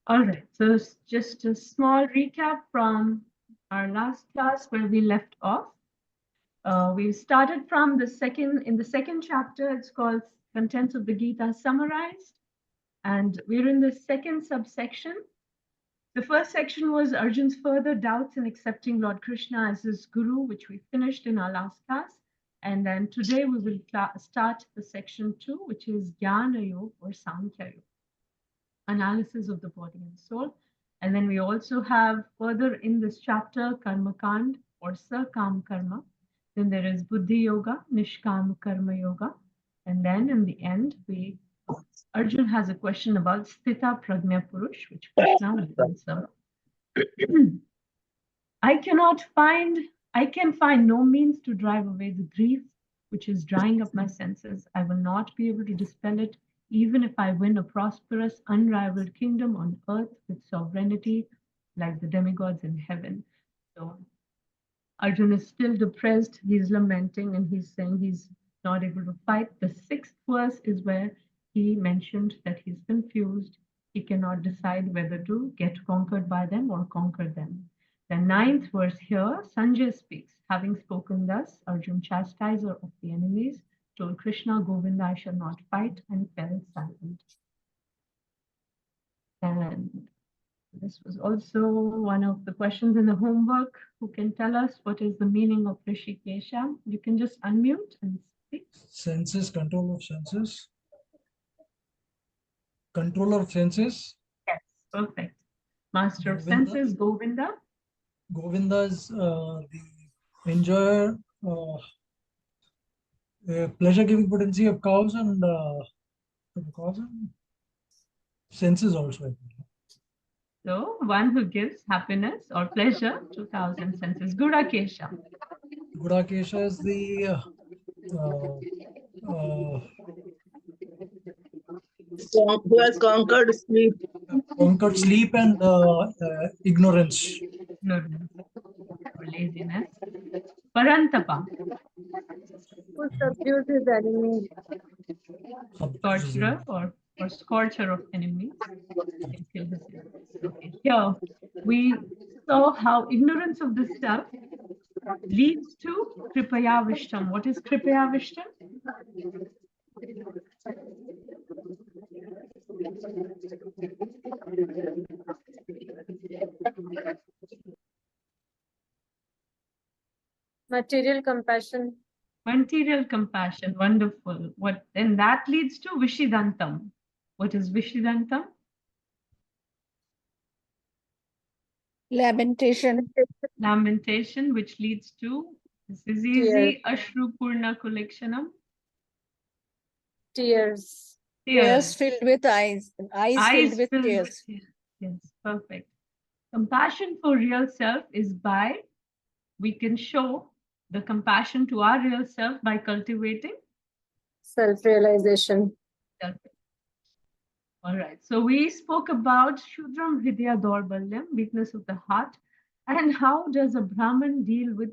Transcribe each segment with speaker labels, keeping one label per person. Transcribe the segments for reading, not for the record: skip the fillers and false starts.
Speaker 1: All right, so just a small recap from our last class where we left off. We started from in the second chapter, it's called Contents of the Gita Summarized. And we're in the second subsection. The first section was Arjun's further doubts in accepting Lord Krishna as his guru, which we finished in our last class. And then today we will start the section 2, which is Jnana Yoga or Sankhya Yoga, analysis of the body and soul. And then we also have further in this chapter Karma Kand or Sakam Karma. Then there is Buddhi Yoga, Nishkam Karma Yoga. And then in the end, Arjun has a question about Sthita Pragna Purush, which Krishna will answer. I can find no means to drive away the grief which is drying up my senses. I will not be able to dispel it, even if I win a prosperous, unrivaled kingdom on earth with sovereignty like the demigods in heaven. So Arjun is still depressed, he's lamenting, and he's saying he's not able to fight. The 6th verse is where he mentioned that he's confused. He cannot decide whether to get conquered by them or conquer them. The 9th verse here, Sanjay speaks. Having spoken thus, Arjun, chastiser of the enemies, told Krishna, Govinda, I shall not fight, and fell silent. And this was also one of the questions in the homework. Who can tell us what is the meaning of Rishikesha? You can just unmute and speak.
Speaker 2: Senses, control of senses. Controller of senses.
Speaker 1: Yes, perfect. Master of senses, Govinda.
Speaker 2: Govinda is the enjoyer, pleasure-giving potency of cows and senses also.
Speaker 1: So one who gives happiness or pleasure to 1,000 senses. Gudakesha.
Speaker 2: Gudakesha is the
Speaker 3: who has conquered sleep.
Speaker 2: Conquered sleep and ignorance.
Speaker 1: Ignorance or laziness. Parantapa.
Speaker 3: Who subdues his enemy.
Speaker 1: Scorcher or scorcher of enemies. Okay. Here we saw how ignorance of this stuff leads to Kripaya Vishtam. What is Kripaya Vishtam?
Speaker 3: Material compassion.
Speaker 1: Material compassion, wonderful. What then that leads to Vishidantam. What is Vishidantam?
Speaker 3: Lamentation.
Speaker 1: Lamentation, which leads to, this is easy, Ashru Purna Kulekshanam.
Speaker 3: Tears.
Speaker 1: Tears
Speaker 3: filled with eyes. Eyes filled with tears.
Speaker 1: Yes, perfect. Compassion for real self is by, we can show the compassion to our real self by cultivating
Speaker 3: Self-realization.
Speaker 1: All right, so we spoke about Shudram Hridaya Daurbalyam, weakness of the heart, and how does a Brahmin deal with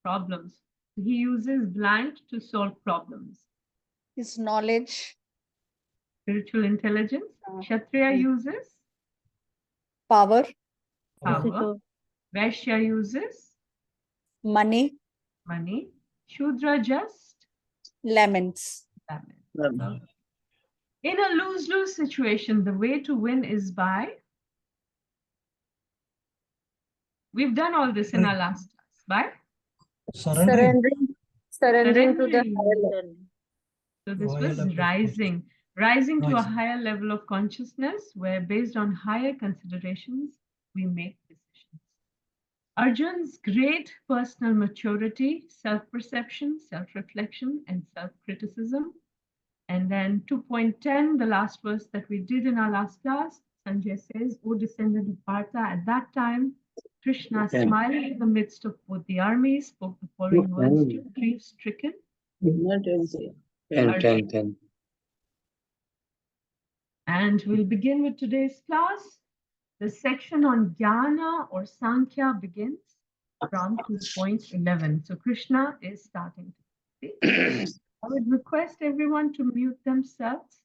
Speaker 1: problems? He uses blank to solve problems.
Speaker 3: His knowledge.
Speaker 1: Spiritual intelligence. Kshatriya uses
Speaker 3: Power.
Speaker 1: power. Vaishya uses
Speaker 3: Money.
Speaker 1: money. Shudra just
Speaker 3: Laments.
Speaker 1: laments. In a lose-lose situation, the way to win is by, we've done all this in our last class, by
Speaker 3: Surrendering to the higher level.
Speaker 1: So this was rising to a higher level of consciousness where based on higher considerations, we make decisions. Arjun's great personal maturity, self-perception, self-reflection, and self-criticism. And then 2.10, the last verse that we did in our last class, Sanjay says, O descendant of Partha, at that time, Krishna smiled in the midst of both the armies, spoke the following words to grief-stricken.
Speaker 4: 10.
Speaker 1: And we'll begin with today's class. The section on Jnana or Sankhya begins from 2.11. So Krishna is starting to speak. I would request everyone to mute themselves.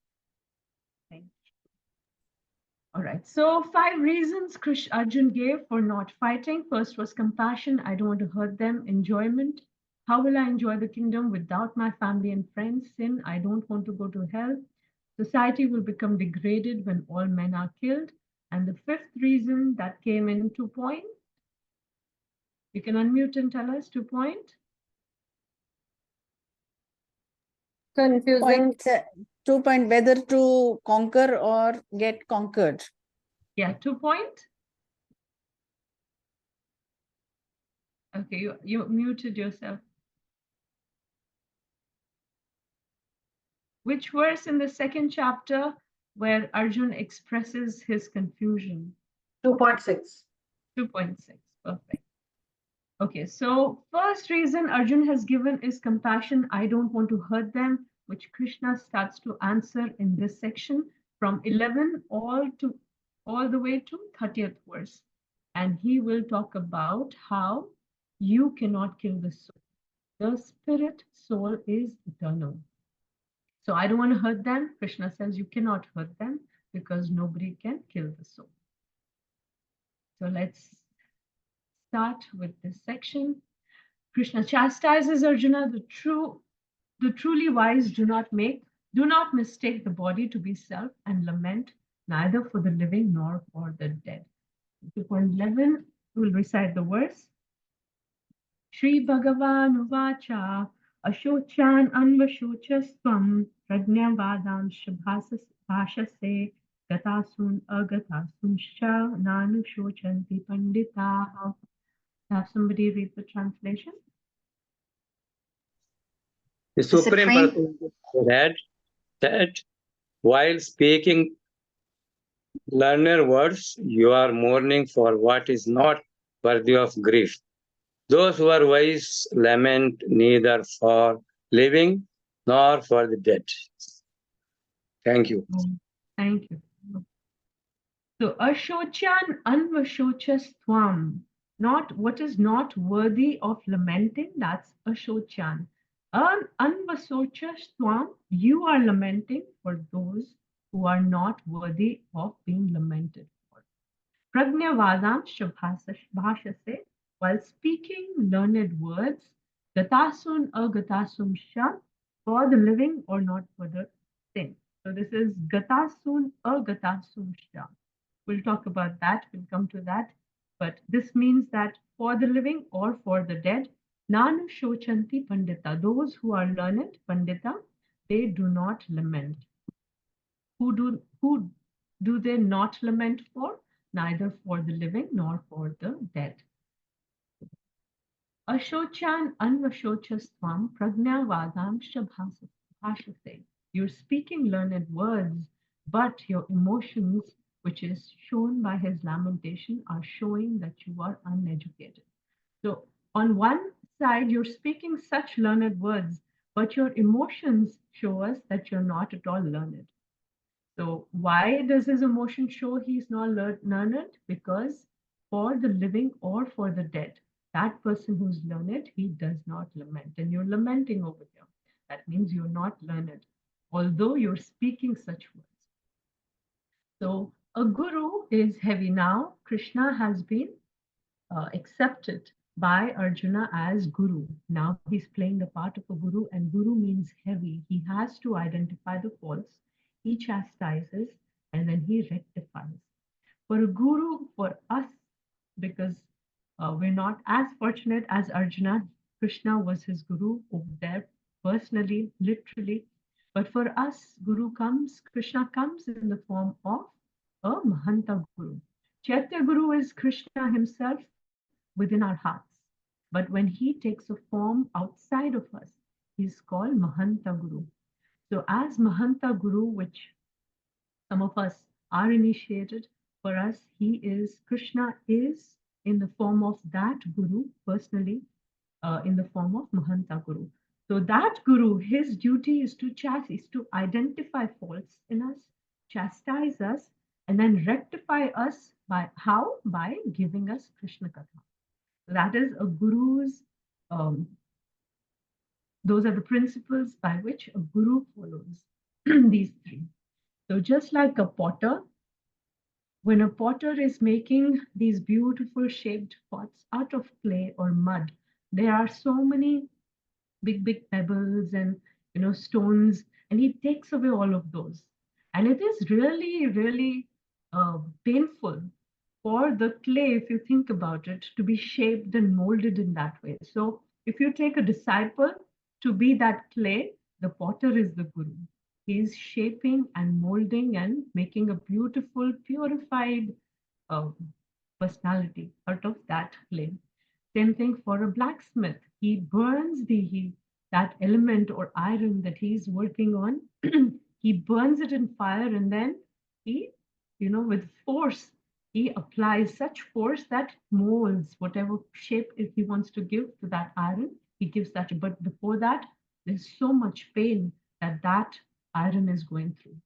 Speaker 1: Thank you. All right, so 5 reasons Arjun gave for not fighting. First was compassion. I don't want to hurt them. Enjoyment. How will I enjoy the kingdom without my family and friends? Sin. I don't want to go to hell. Society will become degraded when all men are killed. And the 5th reason that came in 2 point. You can unmute and tell us 2 point.
Speaker 3: Confusing. 2 point, whether to conquer or get conquered.
Speaker 1: Yeah, 2 point. Okay, you muted yourself. Which verse in the 2nd chapter where Arjun expresses his confusion?
Speaker 4: 2.6.
Speaker 1: 2.6, perfect. Okay, so first reason Arjun has given is compassion. I don't want to hurt them, which Krishna starts to answer in this section from 11 all the way to 30th verse. And he will talk about how you cannot kill the soul. The spirit soul is eternal. So I don't want to hurt them. Krishna says you cannot hurt them because nobody can kill the soul. So let's start with this section. Krishna chastises Arjuna, the truly wise do not mistake the body to be self and lament neither for the living nor for the dead. 2.11, we'll recite the verse. Shri Bhagavan Uvacha Ashochan Anvashochastvam Prajnavadam Bhashase Gatasun Agatasuncha Nanu Shochanti Pandita. Have somebody read the translation?
Speaker 5: The Supreme Personality said that while speaking learned words, you are mourning for what is not worthy of grief. Those who are wise lament neither for living nor for the dead. Thank you.
Speaker 1: Thank you. So, Ashochan Anvashochastvam, not what is not worthy of lamenting, that's Ashochan. Anvasochastvam, you are lamenting for those who are not worthy of being lamented for. Prajnavadam Bhashase, while speaking learned words, Gatasun Agatasum Sha, for the living or not for the sin. So this is Gatasun Agatasum Sha. We'll talk about that, we'll come to that. But this means that for the living or for the dead, Nanu Shochanti Pandita, those who are learned, Pandita, they do not lament. Who do they not lament for? Neither for the living nor for the dead. Ashochan Anvashochastvam Prajnavadam Bhashase. You're speaking learned words, but your emotions, which is shown by his lamentation, are showing that you are uneducated. So on one side, you're speaking such learned words, but your emotions show us that you're not at all learned. So why does his emotion show he's not learned? Because for the living or for the dead, that person who's learned, he does not lament. And you're lamenting over here. That means you're not learned, although you're speaking such words. So a guru is heavy now. Krishna has been accepted by Arjuna as guru. Now he's playing the part of a guru, and guru means heavy. He has to identify the faults. He chastises and then he rectifies. For a guru, for us, because we're not as fortunate as Arjuna, Krishna was his guru over there personally, literally. But for us, Krishna comes in the form of a Mahanta Guru. Chaitya Guru is Krishna himself within our hearts. But when he takes a form outside of us, he's called Mahanta Guru. So as Mahanta Guru, which some of us are initiated, for us, Krishna is in the form of that Guru, personally, in the form of Mahanta Guru. So that Guru, his duty is to identify faults in us, chastise us, and then rectify us by how? By giving us Krishna Katha. So that is a Guru's, those are the principles by which a Guru follows these 3. So just like a potter, When a potter is making these beautiful shaped pots out of clay or mud, there are so many big pebbles and stones, and he takes away all of those. And it is really painful for the clay, if you think about it, to be shaped and molded in that way. So if you take a disciple to be that clay, the potter is the guru. He is shaping and molding and making a beautiful purified uh, personality out of that clay. Same thing for a blacksmith. He burns that element or iron that he's working on. He burns it in fire, and then he, with force, he applies such force that molds whatever shape if he wants to give to that iron. He gives that. But before that, there's so much pain that iron is going through.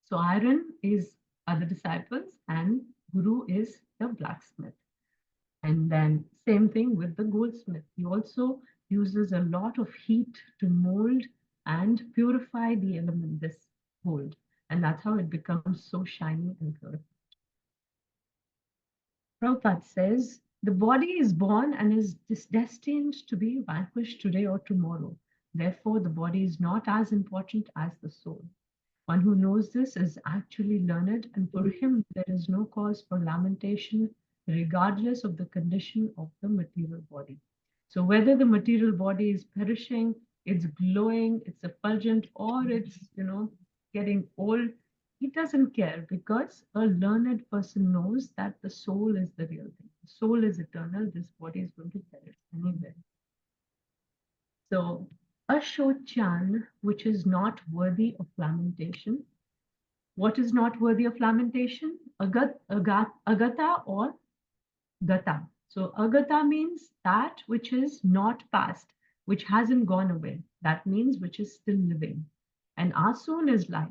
Speaker 1: So iron is other disciples, and guru is the blacksmith. And then same thing with the goldsmith. He also uses a lot of heat to mold and purify the element, this gold. And that's how it becomes so shiny and purified. Prabhupada says, the body is born and is destined to be vanquished today or tomorrow. Therefore, the body is not as important as the soul. One who knows this is actually learned, and for him there is no cause for lamentation, regardless of the condition of the material body. So whether the material body is perishing, it's glowing, it's effulgent, or it's getting old, he doesn't care, because a learned person knows that the soul is the real thing. The soul is eternal. This body is going to perish anyway. So Ashochan, which is not worthy of lamentation. What is not worthy of lamentation? Agata or gata. So agata means that which is not past, which hasn't gone away. That means which is still living. And asun is life.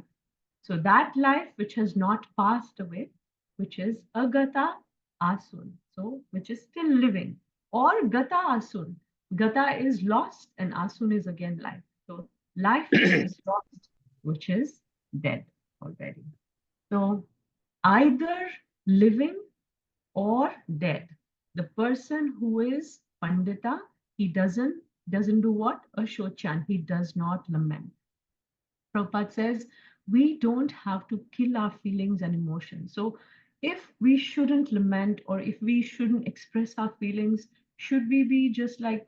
Speaker 1: So that life which has not passed away, which is agata asun. So which is still living. Or gata asun. Gata is lost and asun is again life. So life which is lost, which is dead already. So either living or dead. The person who is Pandita, he doesn't do what? Ashochan. He does not lament. Prabhupada says we don't have to kill our feelings and emotions. So if we shouldn't lament, or if we shouldn't express our feelings, should we be just like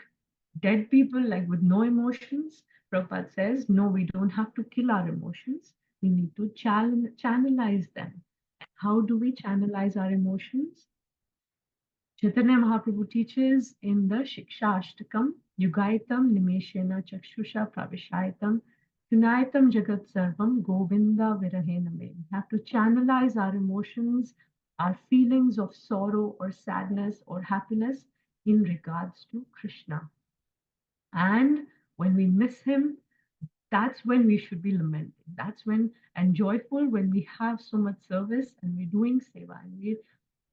Speaker 1: dead people, like with no emotions? Prabhupada says, no, we don't have to kill our emotions. We need to channelize them. How do we channelize our emotions? Chaitanya Mahaprabhu teaches in the Shiksha Ashtakam, Yugaitam Nimeshena Chakshusha Pravishaitam Tunaitam Jagat Sarvam Govinda Virahena Me. We have to channelize our emotions, our feelings of sorrow or sadness or happiness in regards to Krishna. And when we miss him, that's when we should be lamenting. That's when, and joyful when we have so much service and we're doing seva and we're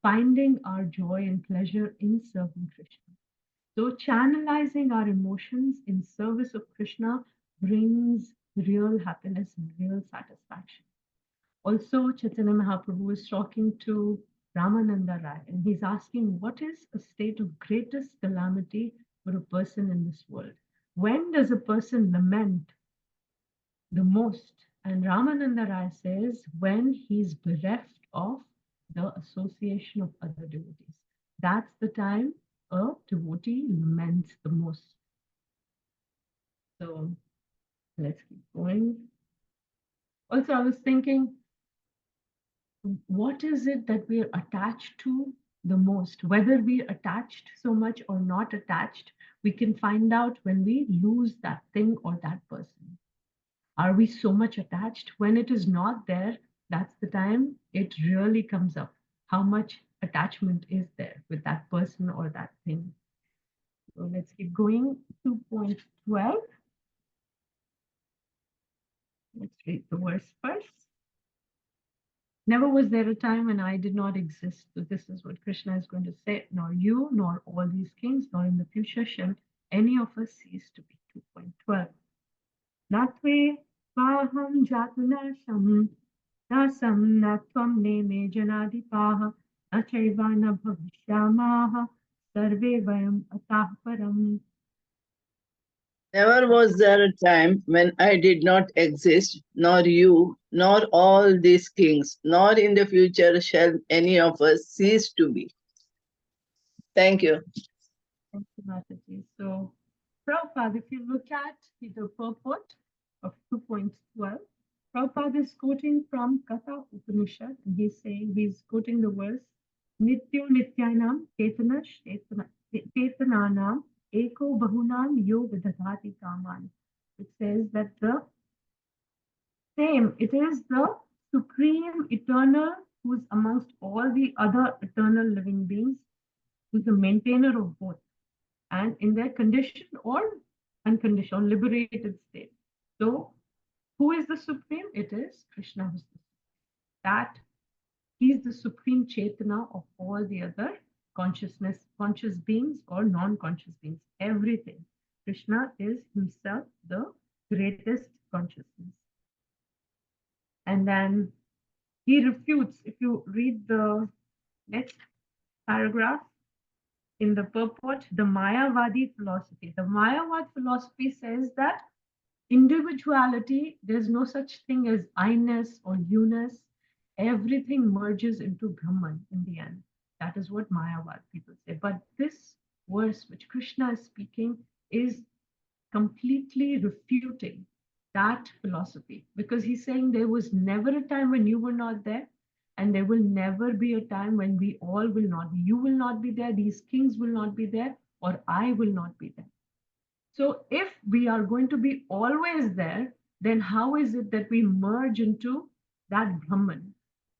Speaker 1: finding our joy and pleasure in serving Krishna. So channelizing our emotions in service of Krishna brings real happiness and real satisfaction. Also, Chaitanya Mahaprabhu is talking to Ramananda Rai, and he's asking, what is a state of greatest calamity for a person in this world? When does a person lament the most? And Ramananda Rai says, when he's bereft of the association of other devotees. That's the time a devotee laments the most. So let's keep going. Also, I was thinking, what is it that we're attached to the most? Whether we're attached so much or not attached, we can find out when we lose that thing or that person. Are we so much attached? When it is not there, that's the time it really comes up. How much attachment is there with that person or that thing? So let's keep going. 2.12. Let's read the verse first. Never was there a time when I did not exist. So this is what Krishna is going to say. Nor you, nor all these kings, nor in the future shall any of us cease to be. 2.12. Natve vaham jatunasham Nasam na tvam neme janadipaha na chaiva na bhavishyamaha sarve vayam atah param.
Speaker 4: Never was there a time when I did not exist, nor you, nor all these kings, nor in the future shall any of us cease to be. Thank you.
Speaker 1: Thank you, Mataji. So, Prabhupada, if you look at the purport of 2.12, Prabhupada is quoting from Katha Upanishad, and he's quoting the verse, Nityo Nityanam Ketananam Eko Bahunam Yo Vidadhati Kaman. It says that it is the supreme eternal who's amongst all the other eternal living beings, who's the maintainer of both, and in their conditioned or unconditioned, liberated state. So, who is the supreme? It is Krishna who's that. He's the supreme Chaitana of all the other conscious beings or non-conscious beings, everything. Krishna is himself the greatest consciousness. And then he refutes, if you read the next paragraph, in the purport, the Mayavadi philosophy. The Mayavad philosophy says that individuality, there's no such thing as I-ness or you-ness. Everything merges into Brahman in the end. That is what Mayavad people say. But this verse, which Krishna is speaking, is completely refuting that philosophy, because he's saying there was never a time when you were not there, and there will never be a time when we all will not be. You will not be there, these kings will not be there, or I will not be there. So if we are going to be always there, then how is it that we merge into that Brahman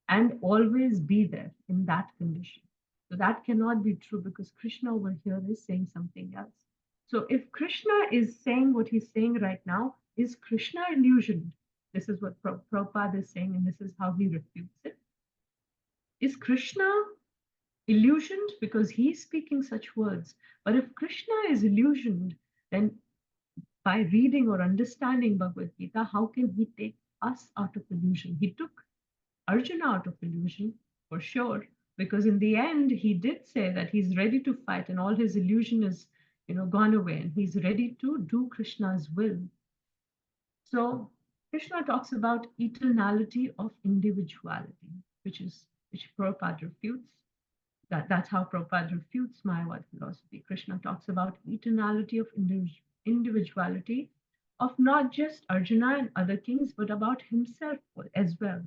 Speaker 1: and always be there in that condition? So that cannot be true, because Krishna over here is saying something else. So if Krishna is saying what he's saying right now, is Krishna illusioned? This is what Prabhupada is saying, and this is how he refutes it. Is Krishna illusioned because he's speaking such words? But if Krishna is illusioned, then by reading or understanding Bhagavad Gita, how can he take us out of illusion? He took Arjuna out of illusion for sure, because in the end he did say that he's ready to fight and all his illusion is gone away, and he's ready to do Krishna's will. So Krishna talks about eternality of individuality, which Prabhupada refutes. That's how Prabhupada refutes Mayavad philosophy. Krishna talks about eternality of individuality of not just Arjuna and other kings, but about himself as well.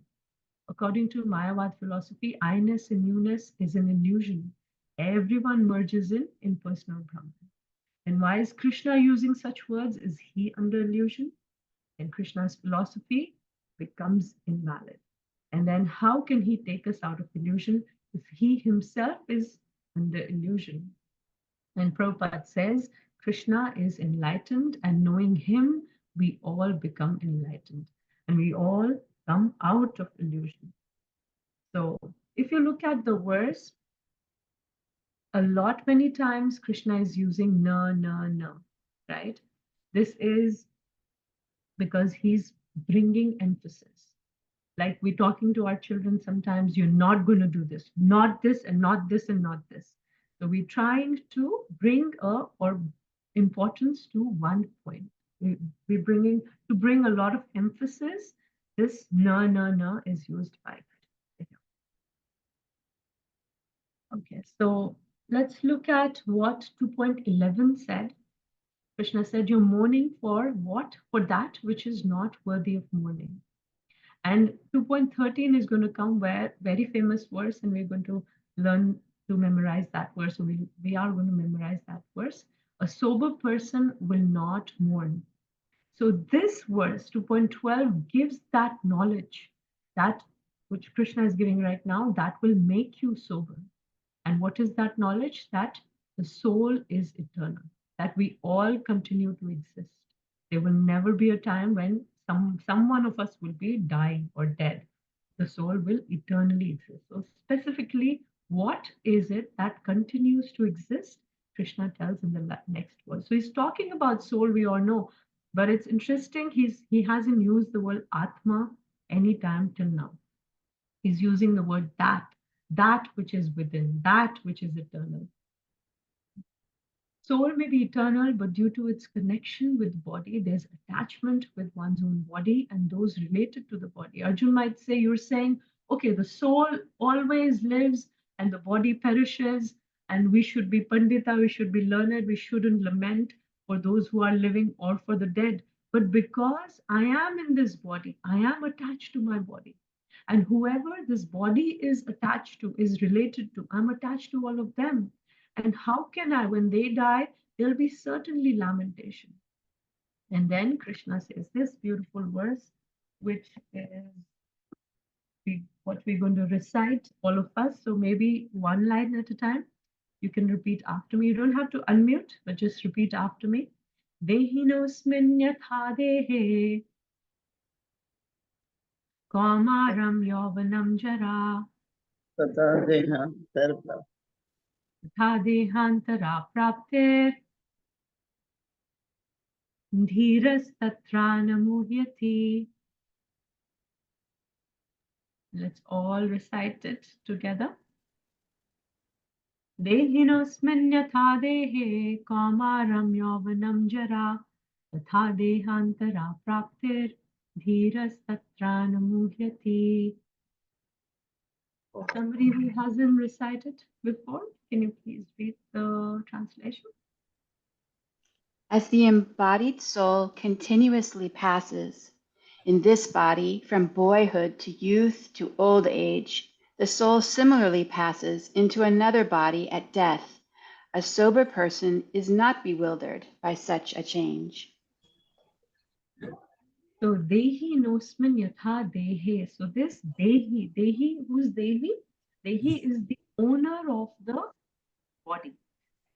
Speaker 1: According to Mayavad philosophy, I-ness and you-ness is an illusion. Everyone merges in personal Brahman. And why is Krishna using such words? Is he under illusion? And Krishna's philosophy becomes invalid. And then how can he take us out of illusion if he himself is under illusion? And Prabhupada says, Krishna is enlightened, and knowing him, we all become enlightened. And we all come out of illusion. So if you look at the verse, many times Krishna is using na, right? This is because he's bringing emphasis. Like we're talking to our children sometimes, you're not going to do this, not this, and not this, and not this. So we're trying to bring importance to one point. We're bring a lot of emphasis. This na is used by Krishna. Okay, so let's look at what 2.11 said. Krishna said, you're mourning for what? For that which is not worthy of mourning. And 2.13 is going to come where very famous verse, and we're going to learn to memorize that verse. So we are going to memorize that verse. A sober person will not mourn. So this verse, 2.12, gives that knowledge, that which Krishna is giving right now, that will make you sober. And what is that knowledge? That the soul is eternal, that we all continue to exist. There will never be a time when someone of us will be dying or dead. The soul will eternally exist. So specifically, what is it that continues to exist? Krishna tells in the next verse. So he's talking about soul, we all know, but it's interesting, he hasn't used the word Atma any time till now. He's using the word that which is within, that which is eternal. Soul may be eternal, but due to its connection with the body, there's attachment with one's own body and those related to the body. Arjun might say, you're saying, okay, the soul always lives and the body perishes, and we should be pandita, we should be learned, we shouldn't lament for those who are living or for the dead. But because I am in this body, I am attached to my body. And whoever this body is attached to, is related to, I'm attached to all of them. And how can I, when they die, there'll be certainly lamentation. And then Krishna says this beautiful verse, which is what we're going to recite, all of us. So maybe one line at a time. You can repeat after me. You don't have to unmute, but just repeat after me. Dehinosmin yatha dehe kaumaram yauvanam jara
Speaker 4: Tata deha sarva.
Speaker 1: तथा देहांतरा प्राप्तेर धीरस्तत्रा न मुह्यति. Let's all recite it together. Dehinosmin yatha dehe kaumaram yauvanam jara तथा देहांतरा प्राप्तेर धीरस्तत्रा न मुह्यति. Somebody who hasn't recited before, can you please read the translation?
Speaker 6: As the embodied soul continuously passes in this body from boyhood to youth to old age, the soul similarly passes into another body at death. A sober person is not bewildered by such a change.
Speaker 1: So Dehi nosmin yatha dehe. So this Dehi, who's Dehi? Dehi is the owner of the body.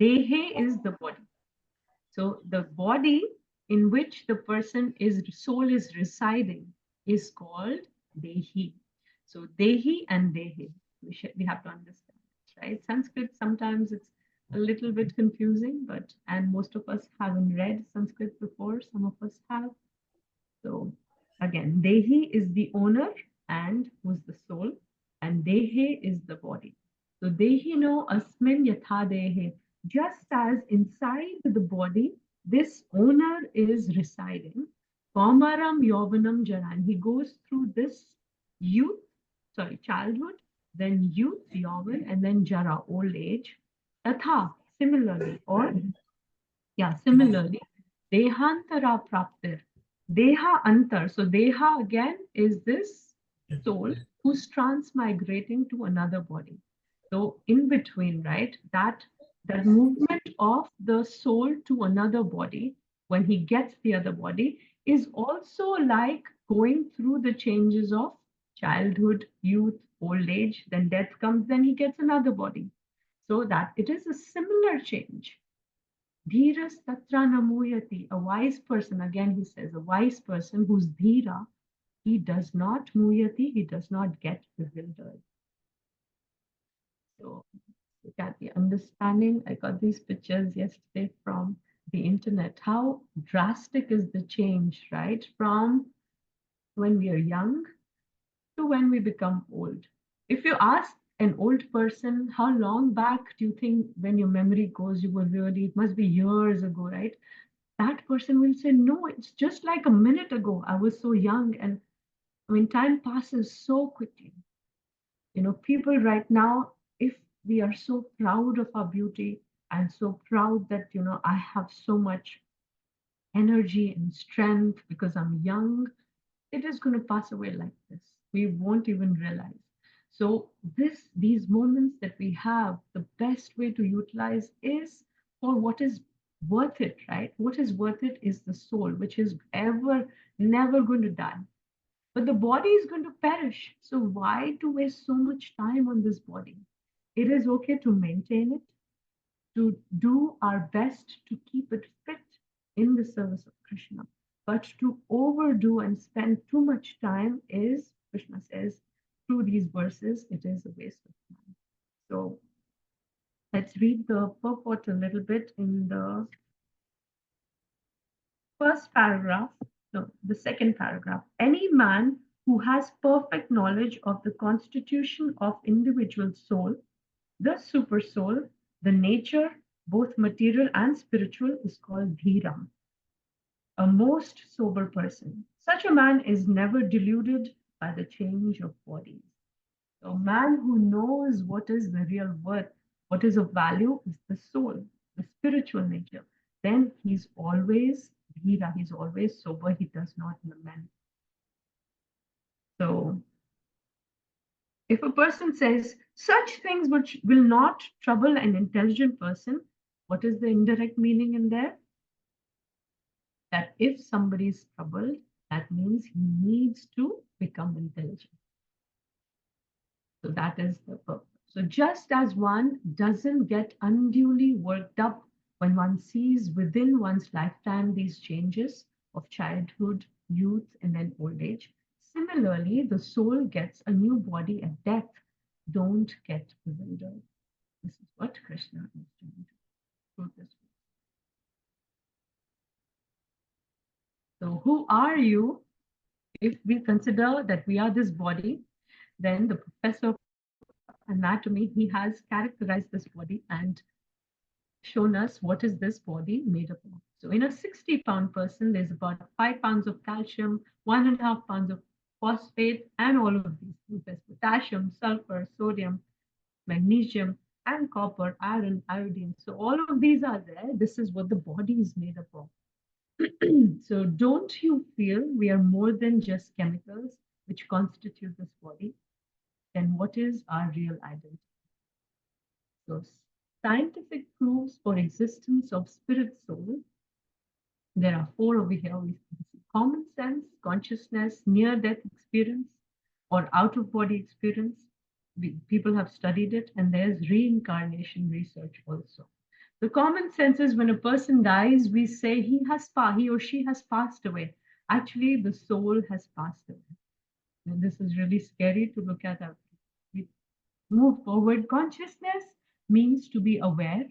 Speaker 1: Dehe is the body. So the body in which the soul is residing is called Dehi. So Dehi and Dehe, we have to understand it, right? Sanskrit, sometimes it's a little bit confusing, and most of us haven't read Sanskrit before, some of us have. So again, Dehi is the owner and who's the soul, and Dehe is the body. So Dehi no asmin yatha Dehe. Just as inside the body, this owner is residing, Kaumaram Yauvanam Jaran. He goes through this childhood, then youth, Yauvan, and then Jara, old age. Tatha, similarly, Dehantara Praptir. Deha Antar. So Deha again is this soul who's transmigrating to another body. So in between, right, that movement of the soul to another body, when he gets the other body, is also like going through the changes of childhood, youth, old age, then death comes, then he gets another body. So that it is a similar change. Dhiras tatra namuyati, a wise person, again he says, a wise person who's dhira, he does not muyati, he does not get bewildered. So look at the understanding. I got these pictures yesterday from the internet. How drastic is the change, right? From when we are young to when we become old. If you ask an old person, how long back do you think when your memory goes, you were really, it must be years ago, right? That person will say, no, it's just like a minute ago. I was so young. And I mean, time passes so quickly. You know, people right now, if we are so proud of our beauty and so proud that, you know, I have so much energy and strength because I'm young, it is going to pass away like this. We won't even realize. So these moments that we have, the best way to utilize is for what is worth it, right? What is worth it is the soul, which is never going to die. But the body is going to perish. So why to waste so much time on this body? It is okay to maintain it, to do our best to keep it fit in the service of Krishna. But to overdo and spend too much time is, Krishna says, through these verses, it is a waste of time. So let's read the purport a little bit in the first paragraph, no, the second paragraph. Any man who has perfect knowledge of the constitution of individual soul, the super soul, the nature, both material and spiritual, is called Dhira, a most sober person. Such a man is never deluded by the change of bodies. A man who knows what is the real worth, what is of value, is the soul, the spiritual nature. Then he's always Dhira, he's always sober, he does not lament. So, if a person says such things which will not trouble an intelligent person, what is the indirect meaning in there? That if somebody is troubled, that means he needs to become intelligent. So that is the purpose. So just as one doesn't get unduly worked up when one sees within one's lifetime these changes of childhood, youth, and then old age, similarly, the soul gets a new body at death. Don't get bewildered. This is what Krishna is doing through this. So who are you? If we consider that we are this body, then the professor of anatomy, he has characterized this body and shown us what is this body made up of. So in a 60-pound person, there's about 5 pounds of calcium, 1.5 pounds of phosphate, and all of these. There's potassium, sulfur, sodium, magnesium, and copper, iron, iodine. So all of these are there. This is what the body is made up of. So don't you feel we are more than just chemicals which constitute this body? Then what is our real identity? So scientific proofs for existence of spirit soul. There are 4 over here. We see common sense, consciousness, near-death experience, or out-of-body experience. People have studied it, and there's reincarnation research also. The common sense is when a person dies, we say he or she has passed away. Actually, the soul has passed away. And this is really scary to look at. We move forward. Consciousness means to be aware,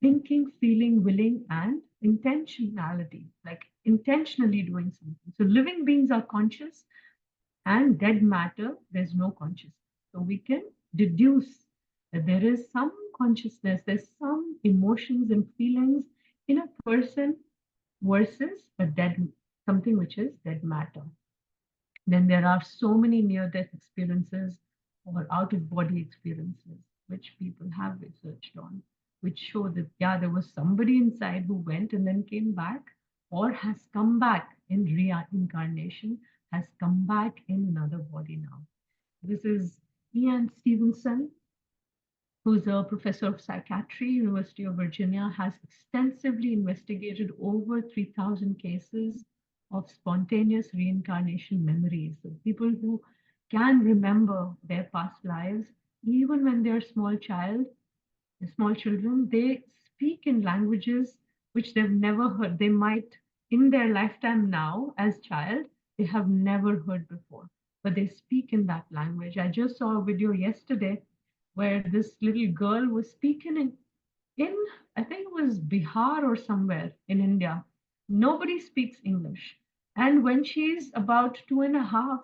Speaker 1: thinking, feeling, willing, and intentionality, like intentionally doing something. So living beings are conscious, and dead matter, there's no consciousness. So we can deduce that there is some consciousness, there's some emotions and feelings in a person versus a dead, something which is dead matter. Then there are so many near-death experiences or out-of-body experiences which people have researched on, which show that, yeah, there was somebody inside who went and then came back or has come back in reincarnation, has come back in another body now. This is Ian Stevenson, who's a professor of psychiatry, University of Virginia, has extensively investigated over 3,000 cases of spontaneous reincarnation memories. So people who can remember their past lives, even when they're small children, they speak in languages which they've never heard. They might, in their lifetime now, as child, they have never heard before, but they speak in that language. I just saw a video yesterday where this little girl was speaking in I think it was Bihar or somewhere in India. Nobody speaks English. And when she's about 2.5,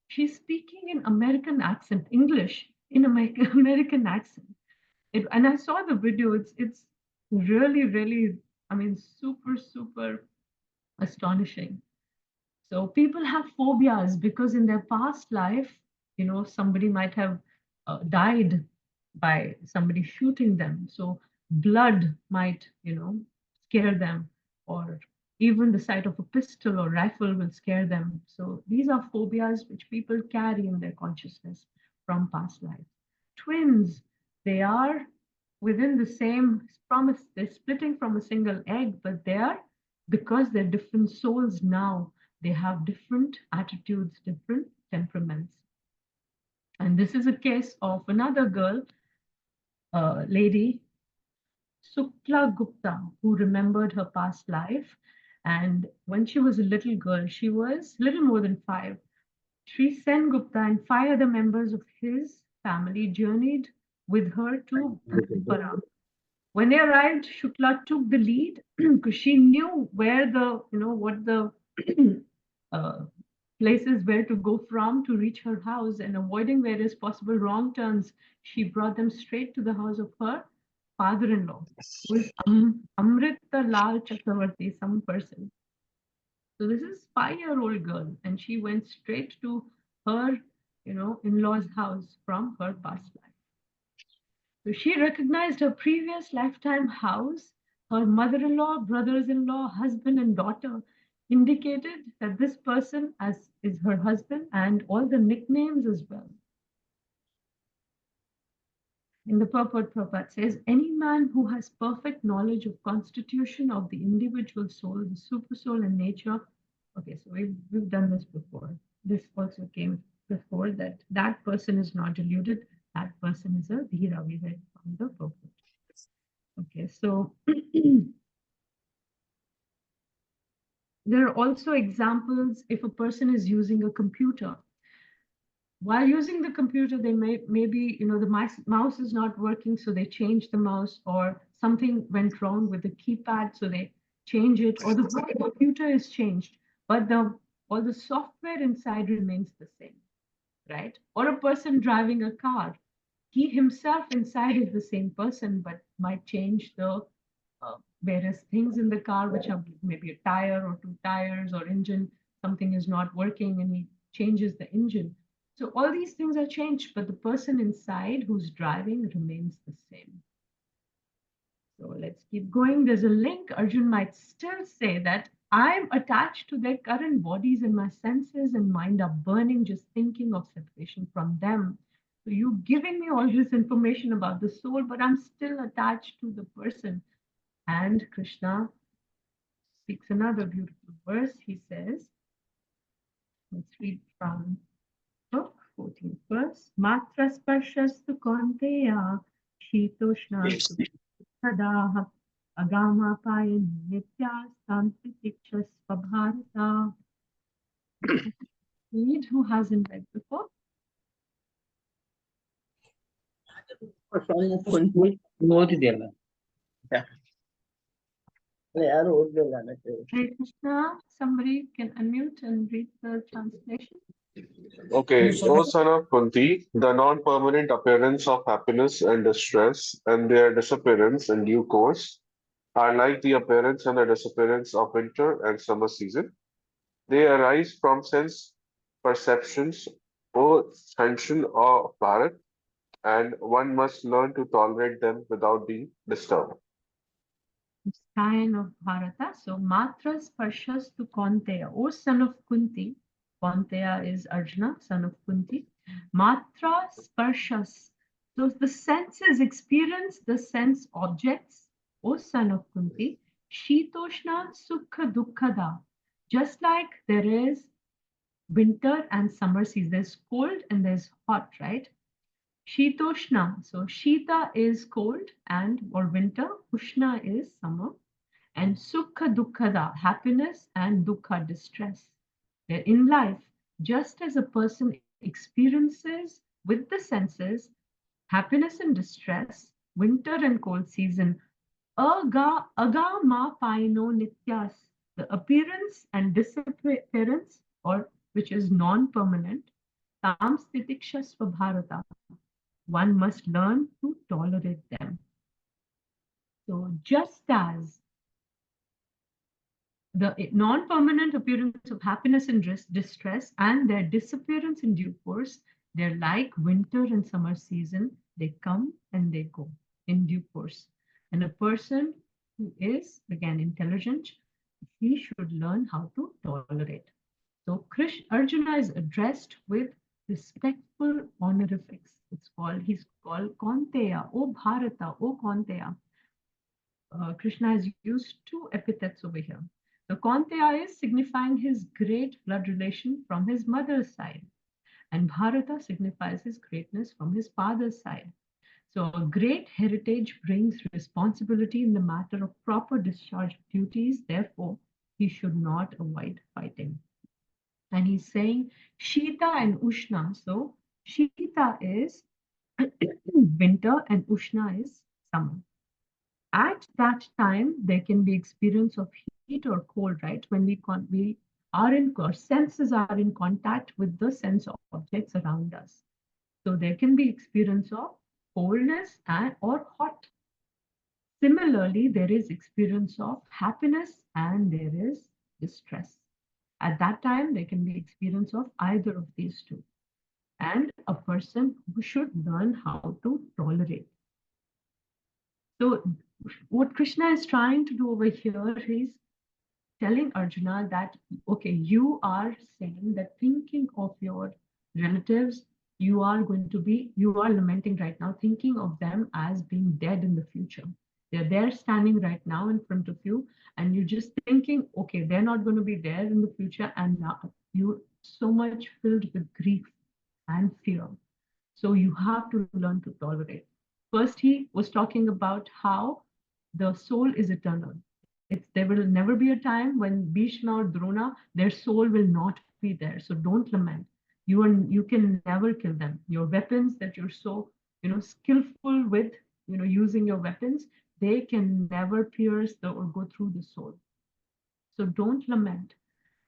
Speaker 1: she's speaking in American accent, English in American accent. And I saw the video. It's really, really, I mean, super, super astonishing. So people have phobias because in their past life, somebody might have died by somebody shooting them. So blood might, scare them, or even the sight of a pistol or rifle will scare them. So these are phobias which people carry in their consciousness from past lives. Twins, they are within the same promise, they're splitting from a single egg, but because they're different souls now, they have different attitudes, different temperaments. And this is a case of another girl, lady, Sukla Gupta, who remembered her past life. And when she was a little girl, she was little more than 5. Sri Sen Gupta and 5 other members of his family journeyed with her to Bhutpara. When they arrived, Shukla took the lead because she knew where what the places where to go from to reach her house, and avoiding various possible wrong turns, she brought them straight to the house of her father-in-law, who is Amrita Lal Chakravarti, some person. So this is 5-year-old girl, and she went straight to her, in-laws' house from her past life. So she recognized her previous lifetime house, her mother-in-law, brothers-in-law, husband, and daughter indicated that this person is her husband, and all the nicknames as well. In the purport, Prabhupada says, any man who has perfect knowledge of constitution of the individual soul, the super soul and nature. Okay, so we've done this before. This also came before, that person is not deluded. That person is a dhira. We read from the purport. Okay, so there are also examples if a person is using a computer. While using the computer, they maybe the mouse is not working, so they change the mouse, or something went wrong with the keypad, so they change it, or the whole computer is changed, but all the software inside remains the same, right? Or a person driving a car, he himself inside is the same person, but might change the various things in the car, which are maybe a tire or 2 tires or engine, something is not working and he changes the engine. So all these things are changed, but the person inside who's driving remains the same. So let's keep going. There's a link. Arjun might still say that I'm attached to their current bodies, and my senses and mind are burning just thinking of separation from them. So you giving me all this information about the soul, but I'm still attached to the person. And Krishna speaks another beautiful verse. He says, let's read from book 14th verse. Matra sparshastu konteya shitoshna sadaha agama payan nitya santitikshasva bharata. Read who hasn't read before.
Speaker 5: ಓದಿದೆಯಲ್ಲ
Speaker 4: ಯಾರು ಓದ್ಲಿಲ್ಲ ಅನ್ನಕ್ಕೆ.
Speaker 1: Hare Krishna, somebody can unmute and read the translation.
Speaker 7: Okay,
Speaker 2: Yes, sir.
Speaker 7: O son of Kunti, the non-permanent appearance of happiness and distress and their disappearance in due course are like the appearance and the disappearance of winter and summer season. They arise from sense perceptions, O sanction of Bharat, and one must learn to tolerate them without being disturbed.
Speaker 1: Sign of Bharata. So Matra Sparshas to Konteya, O son of Kunti. Konteya is Arjuna, son of Kunti. Matra Sparshas. So the senses experience the sense objects, O son of Kunti. Shitoshna Sukha Dukkhada. Just like there is winter and summer season, there's cold and there's hot, right? Shitoshna. So Shita is cold and or winter. Ushna is summer. And Sukha Dukkhada, happiness, and Dukkha, distress. In life, just as a person experiences with the senses happiness and distress, winter and cold season, agama paino nityas, the appearance and disappearance, or which is non-permanent, tam stitikshasva bharata, one must learn to tolerate them. So just as the non-permanent appearance of happiness and distress and their disappearance in due course, they're like winter and summer season. They come and they go in due course. And a person who is, again, intelligent, he should learn how to tolerate. So Arjuna is addressed with respectful honorifics. He's called Konteya, O Bharata, O Konteya. Krishna has used 2 epithets over here. The Konteya is signifying his great blood relation from his mother's side, and Bharata signifies his greatness from his father's side. So a great heritage brings responsibility in the matter of proper discharge of duties. Therefore, he should not avoid fighting. And he's saying Shita and Ushna. So Shita is winter and Ushna is summer. At that time, there can be experience of heat or cold, right? When we our senses are in contact with the sense objects around us. So there can be experience of coldness or hot. Similarly, there is experience of happiness and there is distress. At that time, there can be experience of either of these two. And a person who should learn how to tolerate. So what Krishna is trying to do over here is telling Arjuna that, okay, you are saying that thinking of your relatives, you are lamenting right now, thinking of them as being dead in the future. They're there standing right now in front of you, and you're just thinking, okay, they're not going to be there in the future, and now you're so much filled with grief and fear. So you have to learn to tolerate. First, he was talking about how the soul is eternal. There will never be a time when Bhishma or Drona, their soul will not be there. So don't lament. You can never kill them. Your weapons that you're so skillful with, using your weapons, they can never pierce or go through the soul. So don't lament.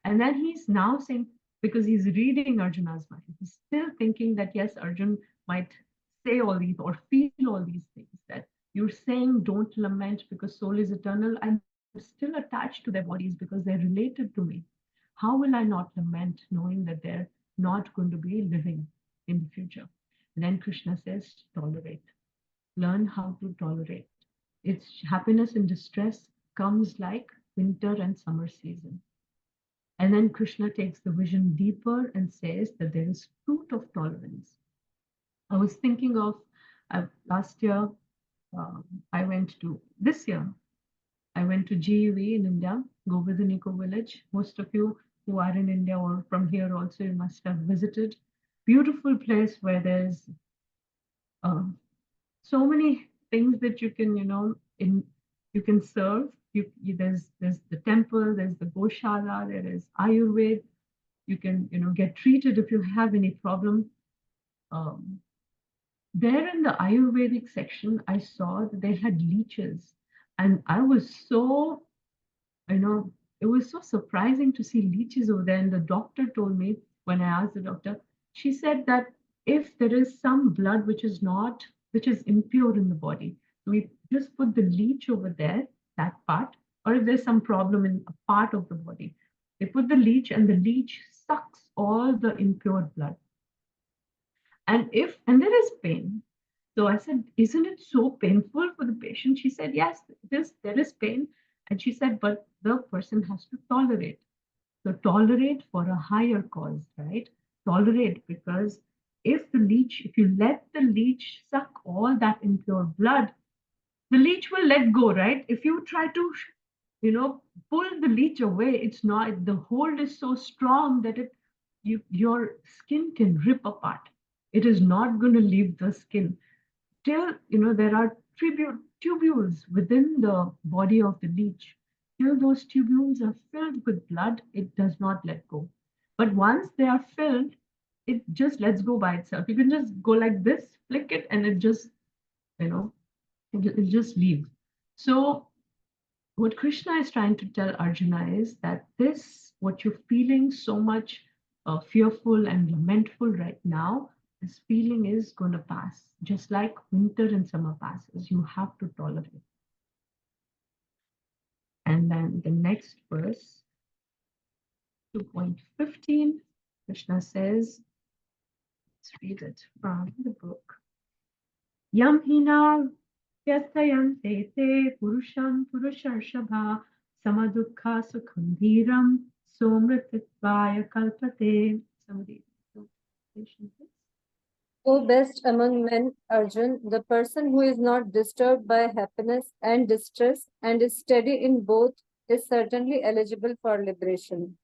Speaker 1: And then he's now saying, because he's reading Arjuna's mind, he's still thinking that yes, Arjun might say all these or feel all these things, that you're saying don't lament because soul is eternal. I'm still attached to their bodies because they're related to me. How will I not lament knowing that they're not going to be living in the future? And then Krishna says, tolerate. Learn how to tolerate. It's happiness and distress comes like winter and summer season. And then Krishna takes the vision deeper and says that there is fruit of tolerance. I was thinking of last year, this year, I went to GUV in India, Govardhan Eco Village. Most of you who are in India or from here also, you must have visited. Beautiful place where there's so many things that you can, you can serve. There's the temple, there's the Goshala, there is Ayurveda. You can, get treated if you have any problem. There in the Ayurvedic section, I saw that they had leeches, and I was so, it was so surprising to see leeches over there. And the doctor told me, when I asked the doctor, she said that if there is some blood which is impure in the body, we just put the leech over there, that part, or if there's some problem in a part of the body, they put the leech and the leech sucks all the impure blood. And there is pain. So I said, isn't it so painful for the patient? She said, yes, there is pain. And she said, but the person has to tolerate. So tolerate for a higher cause, right? Tolerate, because if you let the leech suck all that impure blood, the leech will let go, right? If you try to, pull the leech away, it's not, the hold is so strong that your skin can rip apart. It is not going to leave the skin. Till, there are tubules within the body of the leech. Till those tubules are filled with blood, it does not let go. But once they are filled, it just lets go by itself. You can just go like this, flick it, and it just, it'll just leave. So what Krishna is trying to tell Arjuna is that what you're feeling so much fearful and lamentful right now, this feeling is going to pass. Just like winter and summer passes, you have to tolerate. And then the next verse, 2.15, Krishna says, let's read it from the book. Yam hina vyastayante te purusham purusharshabha samadukha sukhandhiram somrititvaya kalpate. Somebody,
Speaker 8: O best among men, Arjun, the person who is not disturbed by happiness and distress and is steady in both is certainly eligible for liberation.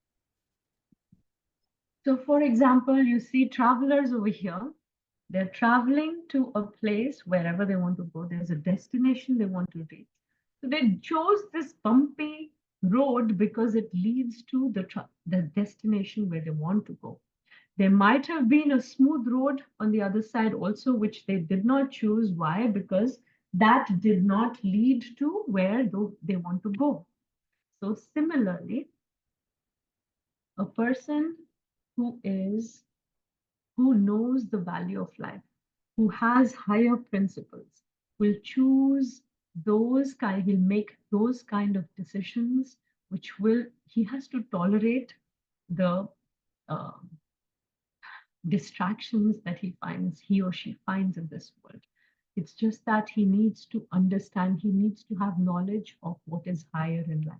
Speaker 1: So, for example, you see travelers over here. They're traveling to a place wherever they want to go. There's a destination they want to reach. So they chose this bumpy road because it leads to the destination where they want to go. There might have been a smooth road on the other side also, which they did not choose. Why? Because that did not lead to where they want to go. So similarly, A person who knows the value of life, who has higher principles, will choose he'll make those kind of decisions which he has to tolerate the uh, distractions that he or she finds in this world. It's just that he needs to understand, he needs to have knowledge of what is higher in life.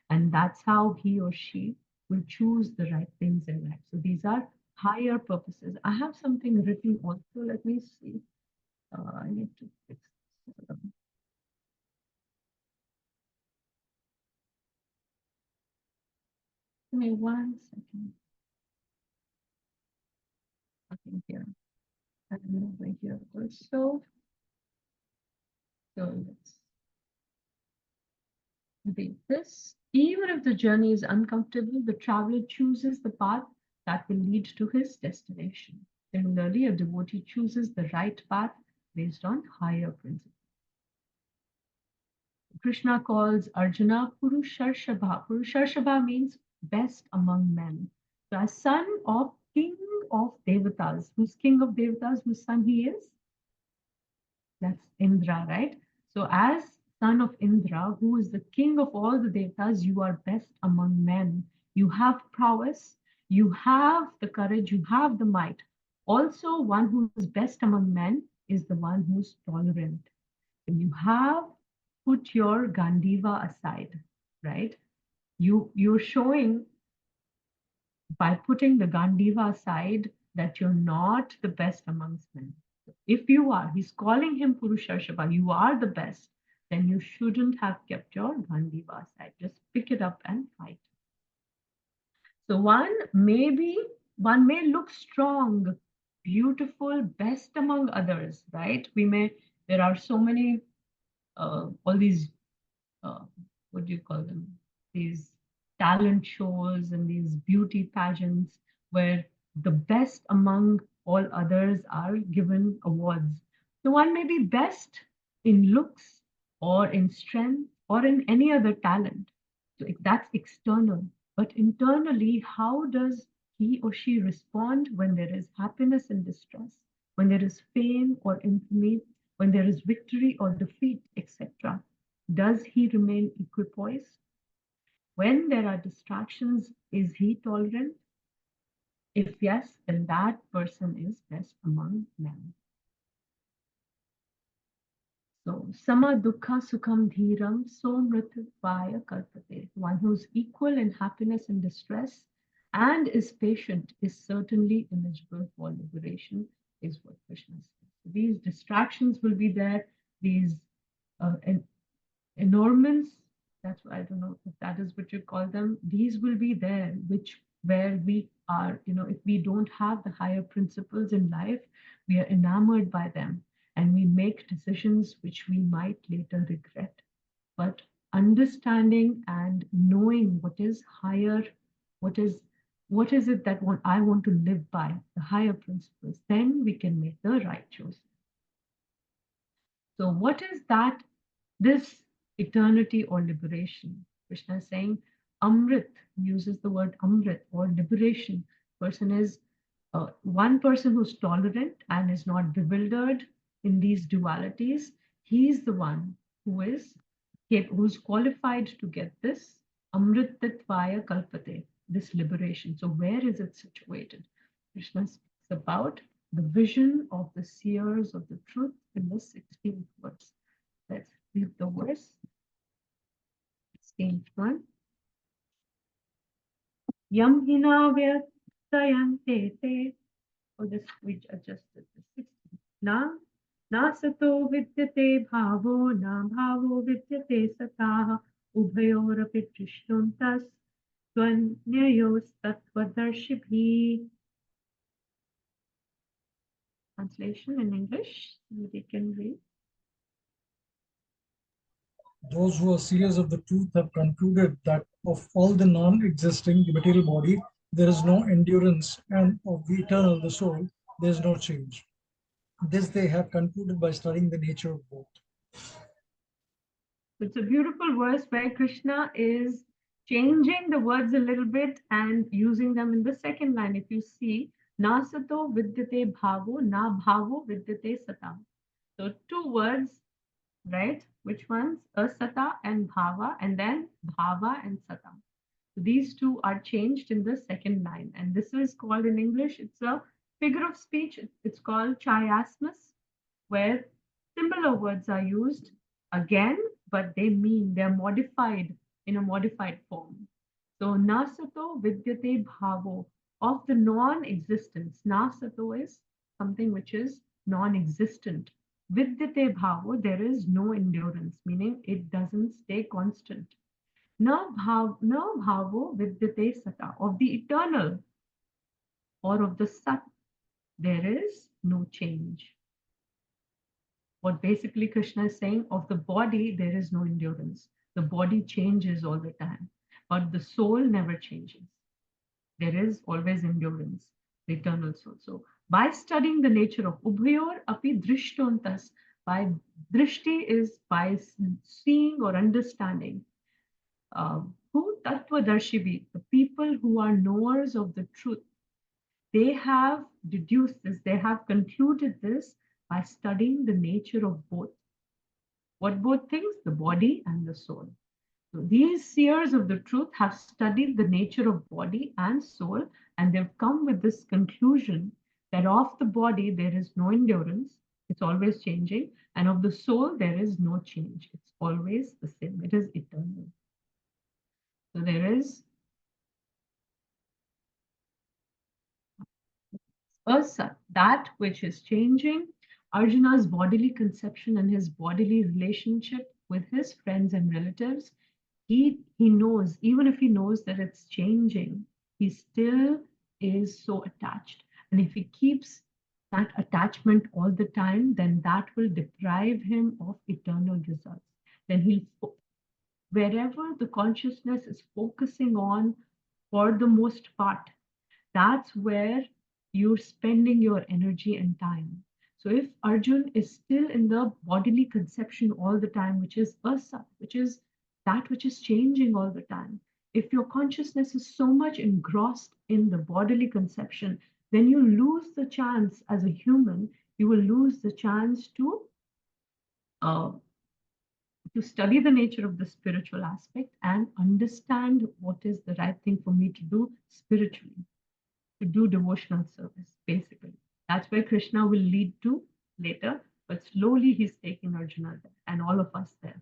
Speaker 1: And that's how he or she will choose the right things in life. So these are higher purposes. I have something written also. Let me see. I need to fix this. Give me 1 second. Nothing here. And over here also. So let's read this. Even if the journey is uncomfortable, the traveler chooses the path that will lead to his destination. Similarly, a devotee chooses the right path based on higher principles. Krishna calls Arjuna Purusharshaba. Purusharshaba means best among men. So as son of king of Devatas. Who's king of Devatas? Whose son he is? That's Indra, right? So as son of Indra, who is the king of all the Devatas, you are best among men. You have prowess, you have the courage, you have the might. Also, one who is best among men is the one who's tolerant. You have put your Gandiva aside, right? You're showing by putting the Gandiva aside that you're not the best amongst men. If you are, he's calling him Purusharshaba, you are the best, then you shouldn't have kept your Gandiva aside. Just pick it up and fight. So one may look strong, beautiful, best among others, right? There are so many, all these, what do you call them? These talent shows and these beauty pageants where the best among all others are given awards. So one may be best in looks or in strength or in any other talent. So that's external. But internally, how does he or she respond when there is happiness and distress, when there is fame or infamy, when there is victory or defeat, etc.? Does he remain equipoised? When there are distractions, is he tolerant? If yes, then that person is best among men. So, sama dukkha sukham dhiram somritvaya kalpate. One who's equal in happiness and distress and is patient is certainly eligible for liberation, is what Krishna says. So these distractions will be there, these enormous, that's what I don't know if that is what you call them, these will be there, where we are, if we don't have the higher principles in life, we are enamored by them and we make decisions which we might later regret. But understanding and knowing what is higher, what is it that I want to live by, the higher principles, then we can make the right choice. So what is that, this eternity or liberation? Krishna is saying Amrit, uses the word Amrit or liberation. Person is one person who's tolerant and is not bewildered in these dualities. He's the one who's qualified to get this Amritatvaya Kalpate, this liberation. So where is it situated? Krishna speaks about the vision of the seers of the truth in the 16th verse. Let's read the verse. 16th one. Yam hina vyatayante te. Oh, this we adjusted the 16th. Na sato vidyate bhavo na bhavo vidyate satah ubhayorapi trishnuntas tvanyayos tattvadarshibhi. Translation in English, we can read.
Speaker 2: Those who are seers of the truth have concluded that of all the non-existing, the material body, there is no endurance, and of the eternal, the soul, there is no change. This they have concluded by studying the nature of both.
Speaker 1: It's a beautiful verse where Krishna is changing the words a little bit and using them in the second line. If you see, na sato vidyate bhavo, na bhavo vidyate satam. So two words, right? Which ones? Asata and bhava, and then bhava and satam. So these two are changed in the second line. And this is called in English, it's a figure of speech. It's called chiasmus, where similar words are used again, but they're modified in a modified form. So nasato vidyate bhavo, of the non-existence. Nasato is something which is non-existent. Vidyate bhavo, there is no endurance, meaning it doesn't stay constant. Na bhavo vidyate sata, of the eternal or of the sat, there is no change. What basically Krishna is saying, of the body, there is no endurance. The body changes all the time, but the soul never changes. There is always endurance, the eternal soul. So by studying the nature of ubhayor api drishtontas, by drishti is by seeing or understanding. Who tattvadarshibhi, the people who are knowers of the truth, they have deduced this, they have concluded this by studying the nature of both. What both things? The body and the soul. So these seers of the truth have studied the nature of body and soul, and they've come with this conclusion that of the body there is no endurance, it's always changing, and of the soul there is no change, it's always the same, it is eternal. So there is asat, that which is changing. Arjuna's bodily conception and his bodily relationship with his friends and relatives, he knows, even if he knows that it's changing, he still is so attached. And if he keeps that attachment all the time, then that will deprive him of eternal results. Then wherever the consciousness is focusing on, for the most part, that's where you're spending your energy and time. So if Arjun is still in the bodily conception all the time, which is asat, which is that which is changing all the time, if your consciousness is so much engrossed in the bodily conception, then you lose the chance as a human, you will lose the chance uh, to study the nature of the spiritual aspect and understand what is the right thing for me to do spiritually, to do devotional service, basically. That's where Krishna will lead to later, but slowly he's taking Arjuna there and all of us there.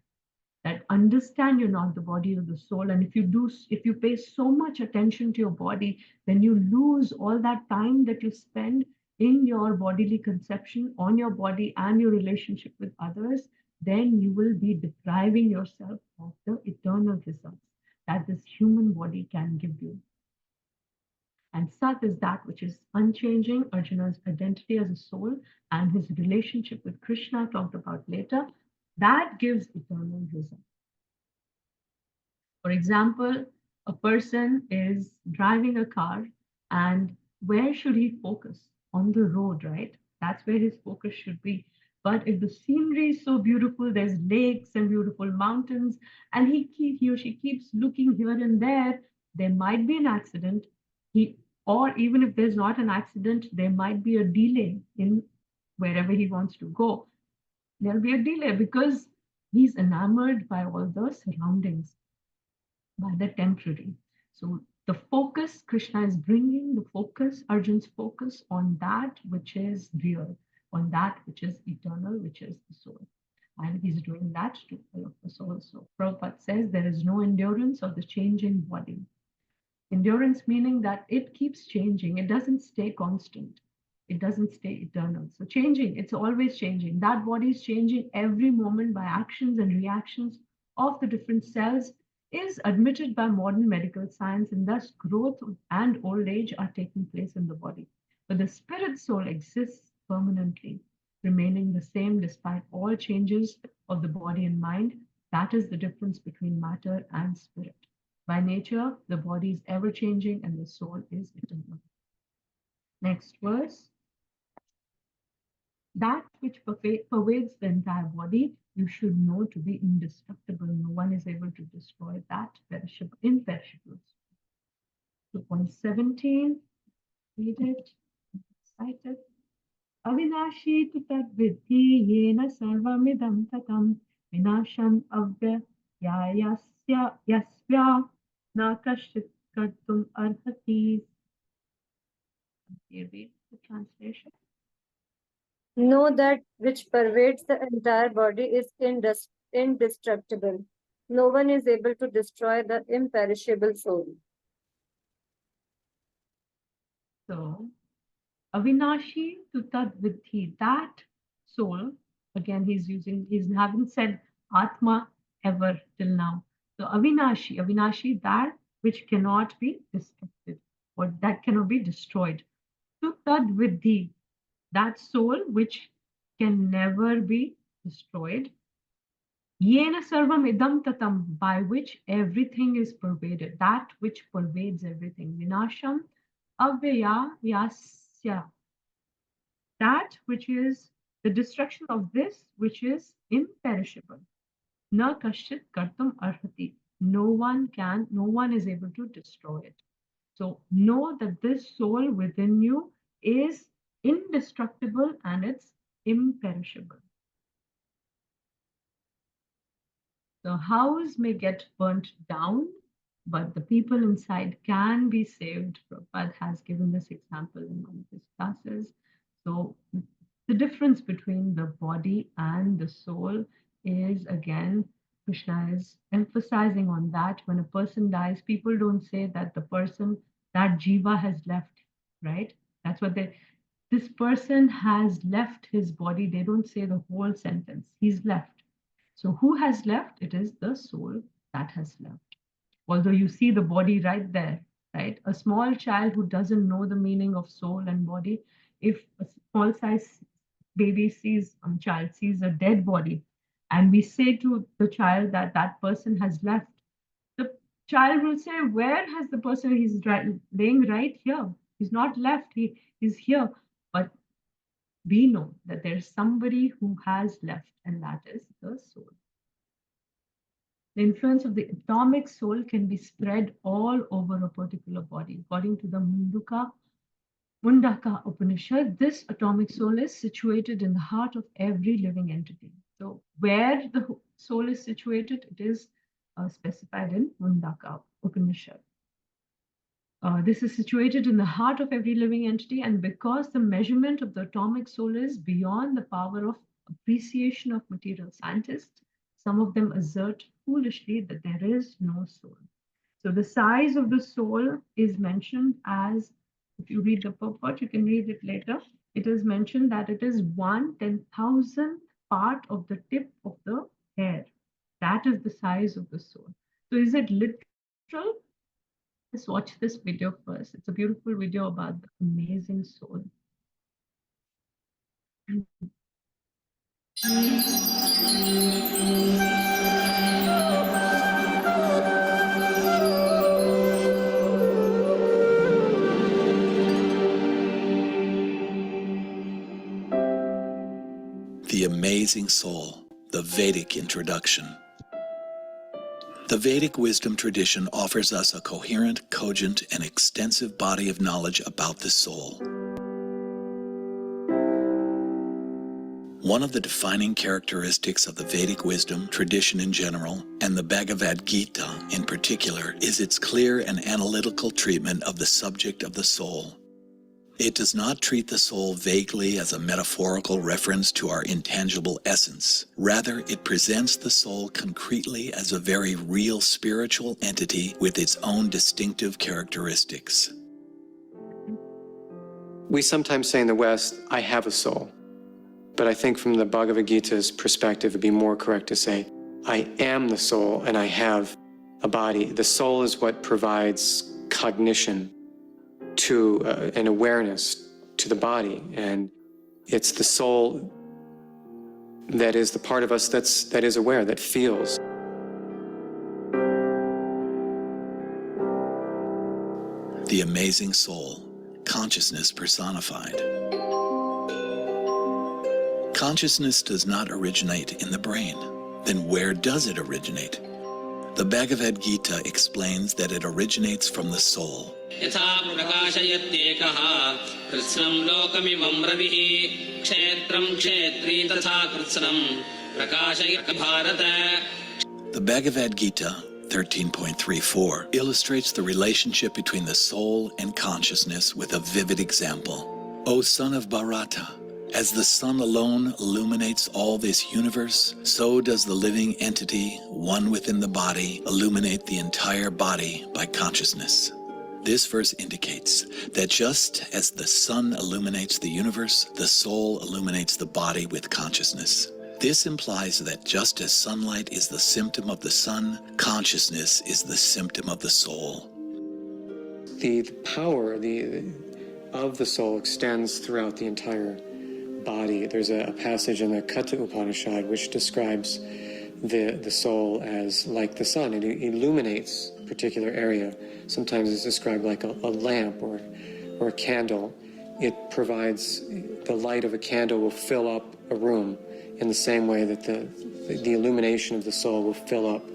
Speaker 1: That understand you're not the body or the soul. And if you pay so much attention to your body, then you lose all that time that you spend in your bodily conception, on your body and your relationship with others, then you will be depriving yourself of the eternal results that this human body can give you. And Sat is that which is unchanging, Arjuna's identity as a soul and his relationship with Krishna, talked about later, that gives eternal results. For example, a person is driving a car, and where should he focus? On the road, right? That's where his focus should be. But if the scenery is so beautiful, there's lakes and beautiful mountains, and he or she keeps looking here and there might be an accident. Or even if there's not an accident, there might be a delay in wherever he wants to go. There'll be a delay because he's enamored by all the surroundings, by the temporary. So the focus, Krishna is bringing the focus, Arjun's focus on that which is real, on that which is eternal, which is the soul. And he's doing that to all of us also. Prabhupada says there is no endurance of the changing body. Endurance meaning that it keeps changing, it doesn't stay constant, it doesn't stay eternal. So changing, it's always changing. That body is changing every moment by actions and reactions of the different cells, is admitted by modern medical science, and thus growth and old age are taking place in the body. But the spirit soul exists permanently, remaining the same despite all changes of the body and mind. That is the difference between matter and spirit. By nature, the body is ever changing and the soul is eternal. Next verse. that which pervades the entire body, you should know to be indestructible. No one is able to destroy that perishable, imperishable. 2.17, read it, cite it. Avinashi tu tad vidhi yena sarvamidam tatam vinasham avyayasya yasya na kashit kartum arhati. Here read the translation.
Speaker 8: Know that which pervades the entire body is indestructible. No one is able to destroy the imperishable soul.
Speaker 1: So, Avinashi tu tad vidhi, that soul, again he's haven't said Atma ever till now. So Avinashi, that which cannot be destructed, or that cannot be destroyed. Tu tad vidhi, that soul which can never be destroyed. Yena sarvam idam tatam, by which everything is pervaded, that which pervades everything. Vinasham avyaya yasya, that which is the destruction of this which is imperishable. Na kashit kartum arhati, no one is able to destroy it. So know that this soul within you is indestructible and it's imperishable. The house may get burnt down, but the people inside can be saved. Prabhupada has given this example in one of his classes. So the difference between the body and the soul is, again, Krishna is emphasizing on that. When a person dies, people don't say that the person, that jiva has left, right? That's what this person has left his body. They don't say the whole sentence. He's left. So who has left? It is the soul that has left. Although you see the body right there, right? A small child who doesn't know the meaning of soul and body, if a small size baby child sees a dead body, and we say to the child that that person has left, the child will say, where has the person, he's laying right here. He's not left, he's here. But we know that there's somebody who has left, and that is the soul. The influence of the atomic soul can be spread all over a particular body. According to the Mundaka Upanishad, this atomic soul is situated in the heart of every living entity. So where the soul is situated, it is specified in Mundaka Upanishad. This is situated in the heart of every living entity, and because the measurement of the atomic soul is beyond the power of appreciation of material scientists, some of them assert foolishly that there is no soul. So the size of the soul is mentioned as, if you read the purport, you can read it later. It is mentioned that it is 1/10,000th part of the tip of the hair. That is the size of the soul. So is it literal? Let's watch this video first. It's a beautiful video about the amazing soul.
Speaker 9: The Amazing Soul, the Vedic Introduction. The Vedic wisdom tradition offers us a coherent, cogent, and extensive body of knowledge about the soul. One of the defining characteristics of the Vedic wisdom tradition in general, and the Bhagavad Gita in particular, is its clear and analytical treatment of the subject of the soul. It does not treat the soul vaguely as a metaphorical reference to our intangible essence. Rather, it presents the soul concretely as a very real spiritual entity with its own distinctive characteristics.
Speaker 10: We sometimes say in the West, I have a soul. But I think from the Bhagavad Gita's perspective, it'd be more correct to say, I am the soul and I have a body. The soul is what provides cognition to an awareness to the body, and it's the soul that is the part of us that is aware, that feels.
Speaker 9: The Amazing Soul, consciousness personified. Consciousness does not originate in the brain. Then where does it originate? The Bhagavad Gita explains that it originates from the soul.
Speaker 11: यथा प्रकाशयत्येकः कृत्स्नं लोकमिमं रविः क्षेत्रं क्षेत्री तथा कृत्स्नं प्रकाशयति Bharat.
Speaker 9: The Bhagavad Gita 13.34 illustrates the relationship between the soul and consciousness with a vivid example. O son of Bharata, as the sun alone illuminates all this universe, so does the living entity, one within the body, illuminate the entire body by consciousness. This verse indicates that just as the sun illuminates the universe, the soul illuminates the body with consciousness. This implies that just as sunlight is the symptom of the sun, consciousness is the symptom of the soul.
Speaker 10: The power of the soul extends throughout the entire body. There's a passage in the Katha Upanishad which describes the soul as like the sun. It illuminates a particular area. Sometimes it's described like a lamp or a candle. It provides, the light of a candle will fill up a room in the same way that the illumination of the soul will fill up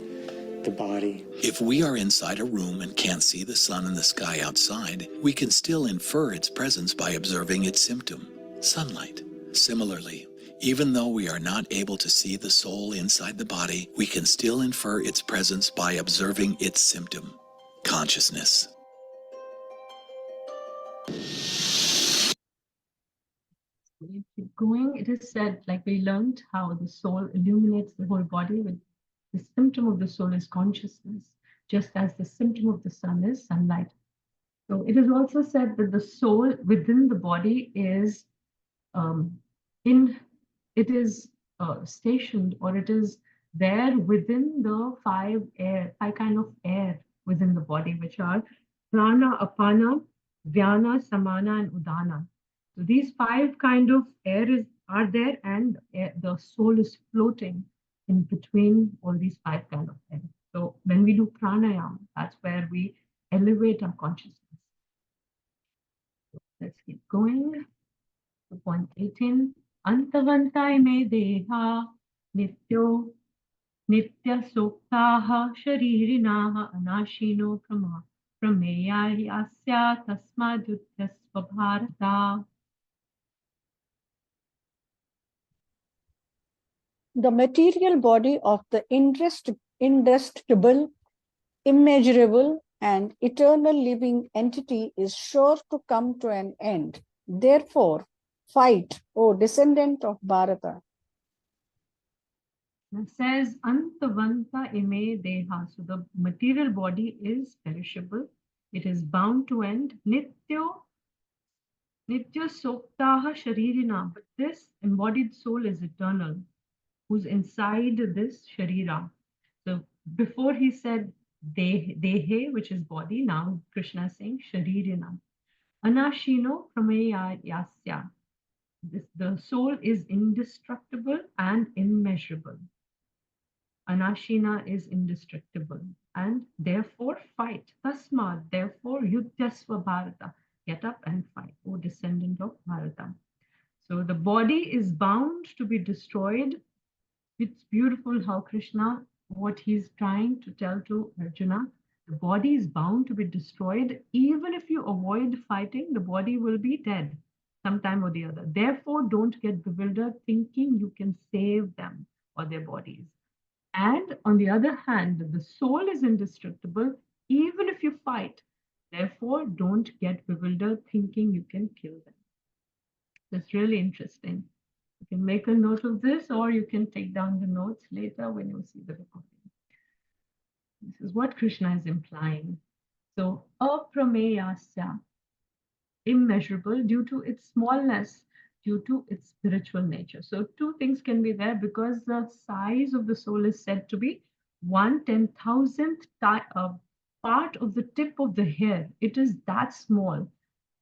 Speaker 10: the body.
Speaker 9: If we are inside a room and can't see the sun in the sky outside, we can still infer its presence by observing its symptom, sunlight. Similarly, even though we are not able to see the soul inside the body, we can still infer its presence by observing its symptom, consciousness.
Speaker 1: Keep going. It is said, like we learned, how the soul illuminates the whole body. With the symptom of the soul is consciousness, just as the symptom of the sun is sunlight. So it is also said that the soul within the body is stationed, or it is there within the five kind of air within the body, which are prana, apana, vyana, samana, and udana. So these five kind of air are there, and the soul is floating in between all these five kind of air. So when we do pranayama, that's where we elevate our consciousness. Let's keep going. To point 18. Antavantai me deha nitya soktaha sharirinaha anashino prameyari asya tasmadutyasva bharata.
Speaker 3: The material body of the indestructible, immeasurable, and eternal living entity is sure to come to an end. Therefore, fight, O descendant of Bharata.
Speaker 1: It says, Antavanta ime deha. So the material body is perishable. It is bound to end. Nitya soktaha sharirina. But this embodied soul is eternal, who's inside this sharira. So before he said dehe, which is body, now Krishna is saying sharirina. Anashino prameyasya. The soul is indestructible and immeasurable. Anashina is indestructible, and therefore fight. Tasmad, therefore yudyasva bharata. Get up and fight, O descendant of Bharata. So the body is bound to be destroyed. It's beautiful how Krishna, what he's trying to tell to Arjuna, the body is bound to be destroyed. Even if you avoid fighting, the body will be dead sometime or the other. Therefore, don't get bewildered thinking you can save them or their bodies. And on the other hand, the soul is indestructible even if you fight. Therefore, don't get bewildered thinking you can kill them. That's really interesting. You can make a note of this, or you can take down the notes later when you see the recording. This is what Krishna is implying. So, aprameyasya, immeasurable due to its smallness, due to its spiritual nature. So two things can be there, because the size of the soul is said to be 1/10,000th part of the tip of the hair. It is that small.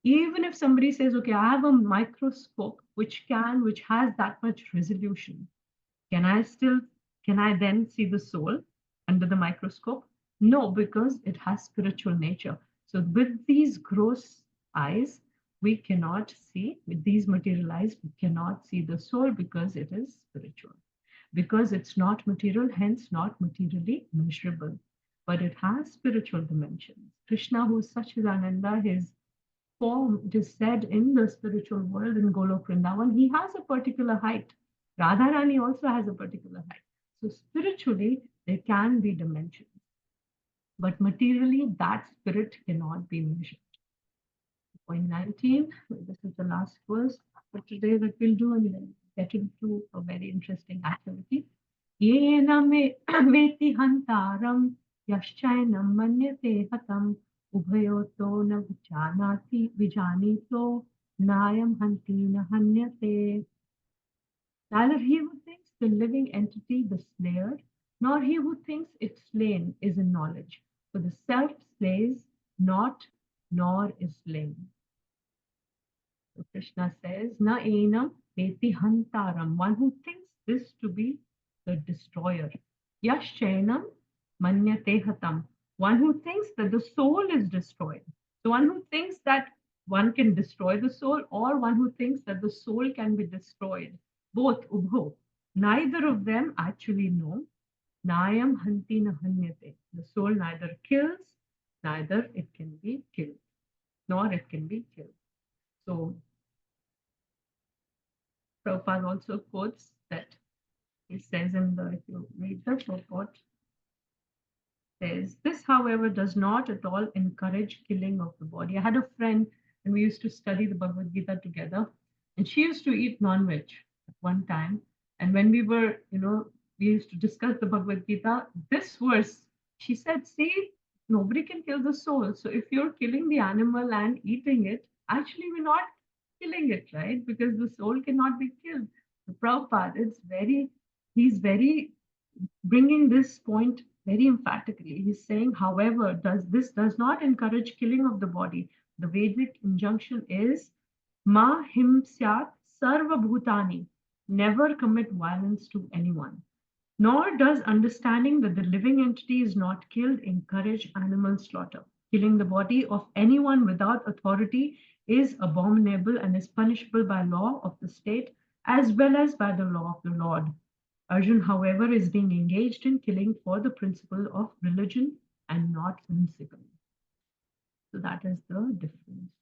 Speaker 1: Even if somebody says, okay, I have a microscope which has that much resolution, can I then see the soul under the microscope? No, because it has spiritual nature. So with these gross eyes, we cannot see, with these materialized, we cannot see the soul because it is spiritual. Because it's not material, hence not materially measurable, but it has spiritual dimensions. Krishna, who is Sachidananda, his form, it is said in the spiritual world in Golok Vrindavan, he has a particular height. Radharani also has a particular height. So spiritually, there can be dimensions. But materially, that spirit cannot be measured. Point 19, this is the last verse for today that we'll do, and then get into a very interesting activity. Yena me veti hantaram yaschainam manyate hatam ubhayoto na vijanito nayam hantina hanyate. Neither he who thinks the living entity the slayer, nor he who thinks it slain is in knowledge. For the self slays not, nor is slain. So Krishna says, Na enam veti hantaram, one who thinks this to be the destroyer. Yaschainam manyate hatam, one who thinks that the soul is destroyed. So one who thinks that one can destroy the soul, or one who thinks that the soul can be destroyed. Both, ubho. Neither of them actually know. Nayam hantina hanyate. The soul neither kills, neither it can be killed, nor it can be killed. So Prabhupada also quotes that he says in the, if you read the purport, says, this, however, does not at all encourage killing of the body. I had a friend and we used to study the Bhagavad Gita together, and she used to eat non-veg at one time. And when we were, we used to discuss the Bhagavad Gita, this verse, she said, see, nobody can kill the soul. So if you're killing the animal and eating it, actually we're not killing it, right? Because the soul cannot be killed. The Prabhupada, he's very bringing this point very emphatically. He's saying, however, this does not encourage killing of the body. The Vedic injunction is ma himsyat sarva bhutani, never commit violence to anyone. Nor does understanding that the living entity is not killed encourage animal slaughter. Killing the body of anyone without authority is abominable and is punishable by law of the state as well as by the law of the Lord. Arjun, however, is being engaged in killing for the principle of religion and not whimsically. So that is the difference.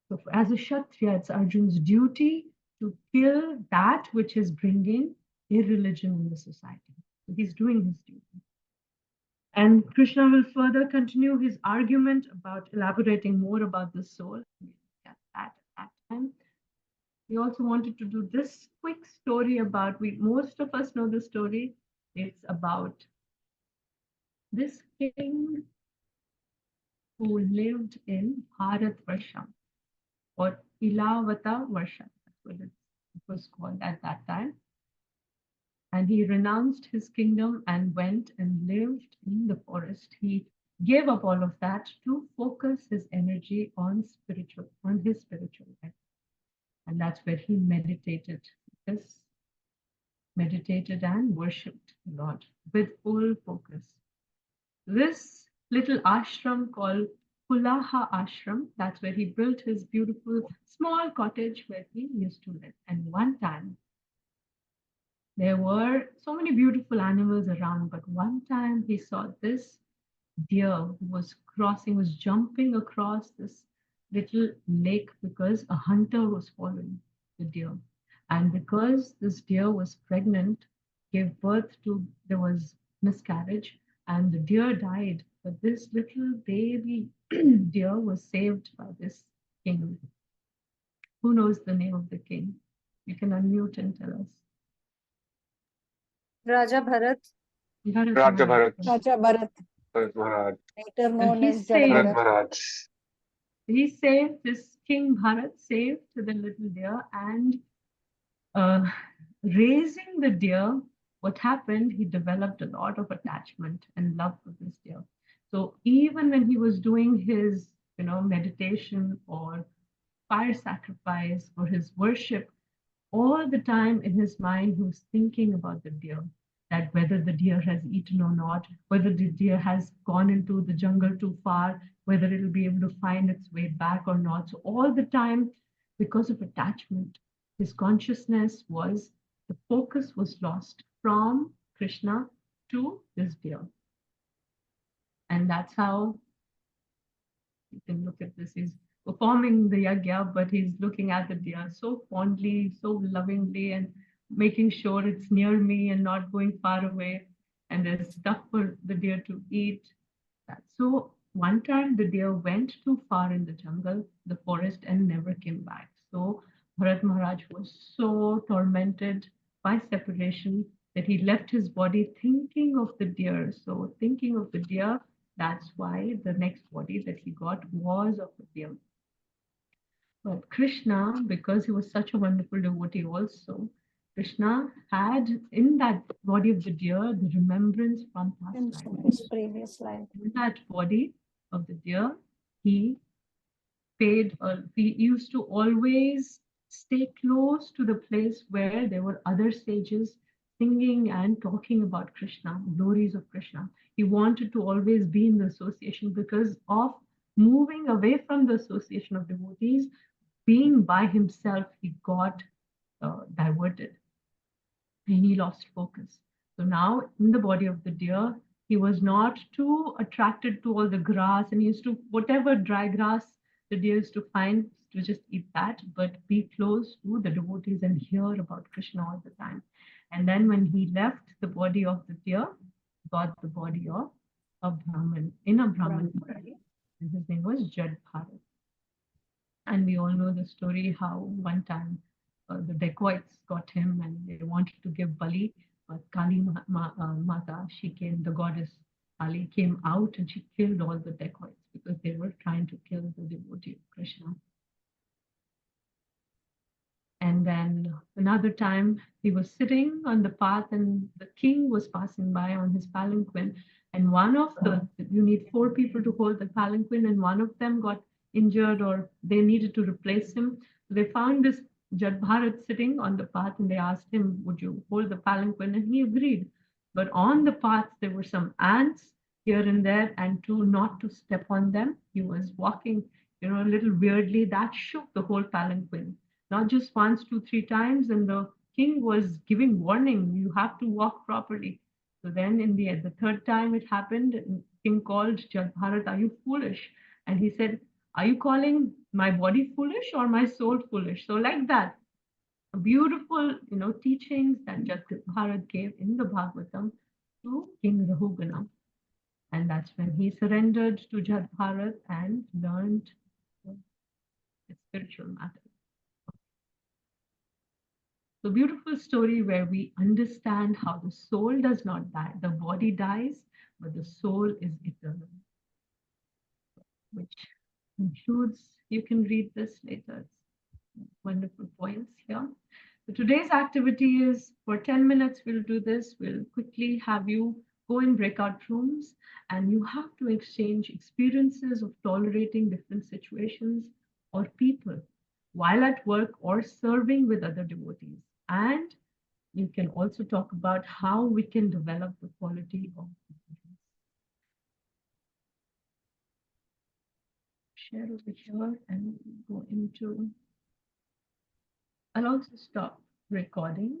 Speaker 1: So as a Kshatriya, it's Arjun's duty to kill that which is bringing irreligion in the society. So he's doing his duty. And Krishna will further continue his argument about elaborating more about the soul. At that time. We also wanted to do this quick story about, most of us know the story. It's about this king who lived in Bharat Varsham, or Ilavata Varsham. That's what it was called at that time. And he renounced his kingdom and went and lived in the forest. He gave up all of that to focus his energy on his spiritual life. And that's where he meditated and worshipped the Lord with full focus. This little ashram called Pulaha Ashram, that's where he built his beautiful small cottage where he used to live. And one time, there were so many beautiful animals around, but one time he saw this deer who was jumping across this little lake because a hunter was following the deer. And because this deer was pregnant, gave birth to, there was miscarriage, and the deer died. But this little baby deer was saved by this king. Who knows the name of the king? You can unmute and tell us.
Speaker 8: Raja Bharat.
Speaker 7: Raja Bharat.
Speaker 3: Raja Bharat,
Speaker 7: Bharat Maharaj.
Speaker 3: later known
Speaker 1: he
Speaker 3: as
Speaker 1: saved-
Speaker 7: Bharat
Speaker 3: Jada Bharat.
Speaker 7: Maharaj.
Speaker 1: He saved this King Bharat, saved the little deer, and raising the deer, what happened, he developed a lot of attachment and love for this deer. So even when he was doing his, meditation or fire sacrifice or his worship, all the time in his mind, he was thinking about the deer, that whether the deer has eaten or not, whether the deer has gone into the jungle too far, whether it'll be able to find its way back or not. So all the time, because of attachment, his consciousness was, the focus was lost from Krishna to this deer. And that's how you can look at this. He's performing the yagya, but he's looking at the deer so fondly, so lovingly, and making sure it's near me and not going far away. And there's stuff for the deer to eat. So one time the deer went too far in the jungle, the forest, and never came back. So Bharat Maharaj was so tormented by separation that he left his body thinking of the deer. So thinking of the deer, that's why the next body that he got was of the deer. But Krishna, because he was such a wonderful devotee also, Krishna had in that body of the deer the remembrance from past
Speaker 3: From
Speaker 1: life.
Speaker 3: his previous life.
Speaker 1: In that body of the deer, he he used to always stay close to the place where there were other sages singing and talking about Krishna, glories of Krishna. He wanted to always be in the association because of moving away from the association of devotees, being by himself, he got diverted and he lost focus. So now in the body of the deer, he was not too attracted to all the grass, and he used to, whatever dry grass the deer used to find, to just eat that, but be close to the devotees and hear about Krishna all the time. And then when he left the body of the deer, got the body of a Brahmin, in a Brahmin body, and his name was Jad Bharat. And we all know the story how one time the dacoits got him and they wanted to give Bali, but Kali Mata, she came, the goddess Kali came out and she killed all the dacoits because they were trying to kill the devotee of Krishna. And then another time he was sitting on the path and the king was passing by on his palanquin. And one of you need 4 people to hold the palanquin, and one of them got injured or they needed to replace him. So they found this Jad Bharat sitting on the path and they asked him, would you hold the palanquin? And he agreed. But on the path, there were some ants here and there, and not to step on them. He was walking, a little weirdly. That shook the whole palanquin. Not just once, 2, 3 times, and the king was giving warning, you have to walk properly. So then in the 3rd time it happened, and king called Jad Bharat, are you foolish? And he said, are you calling my body foolish or my soul foolish? So like that, beautiful, teachings that Jad Bharat gave in the Bhagavatam to King Rahugana. And that's when he surrendered to Jad Bharat and learned the spiritual matters. So beautiful story where we understand how the soul does not die. The body dies, but the soul is eternal. Which includes, you can read this later. Wonderful points here. So today's activity is for 10 minutes, we'll do this. We'll quickly have you go in breakout rooms and you have to exchange experiences of tolerating different situations or people while at work or serving with other devotees. And you can also talk about how we can develop the quality of share over here and go into. I'll also stop recording.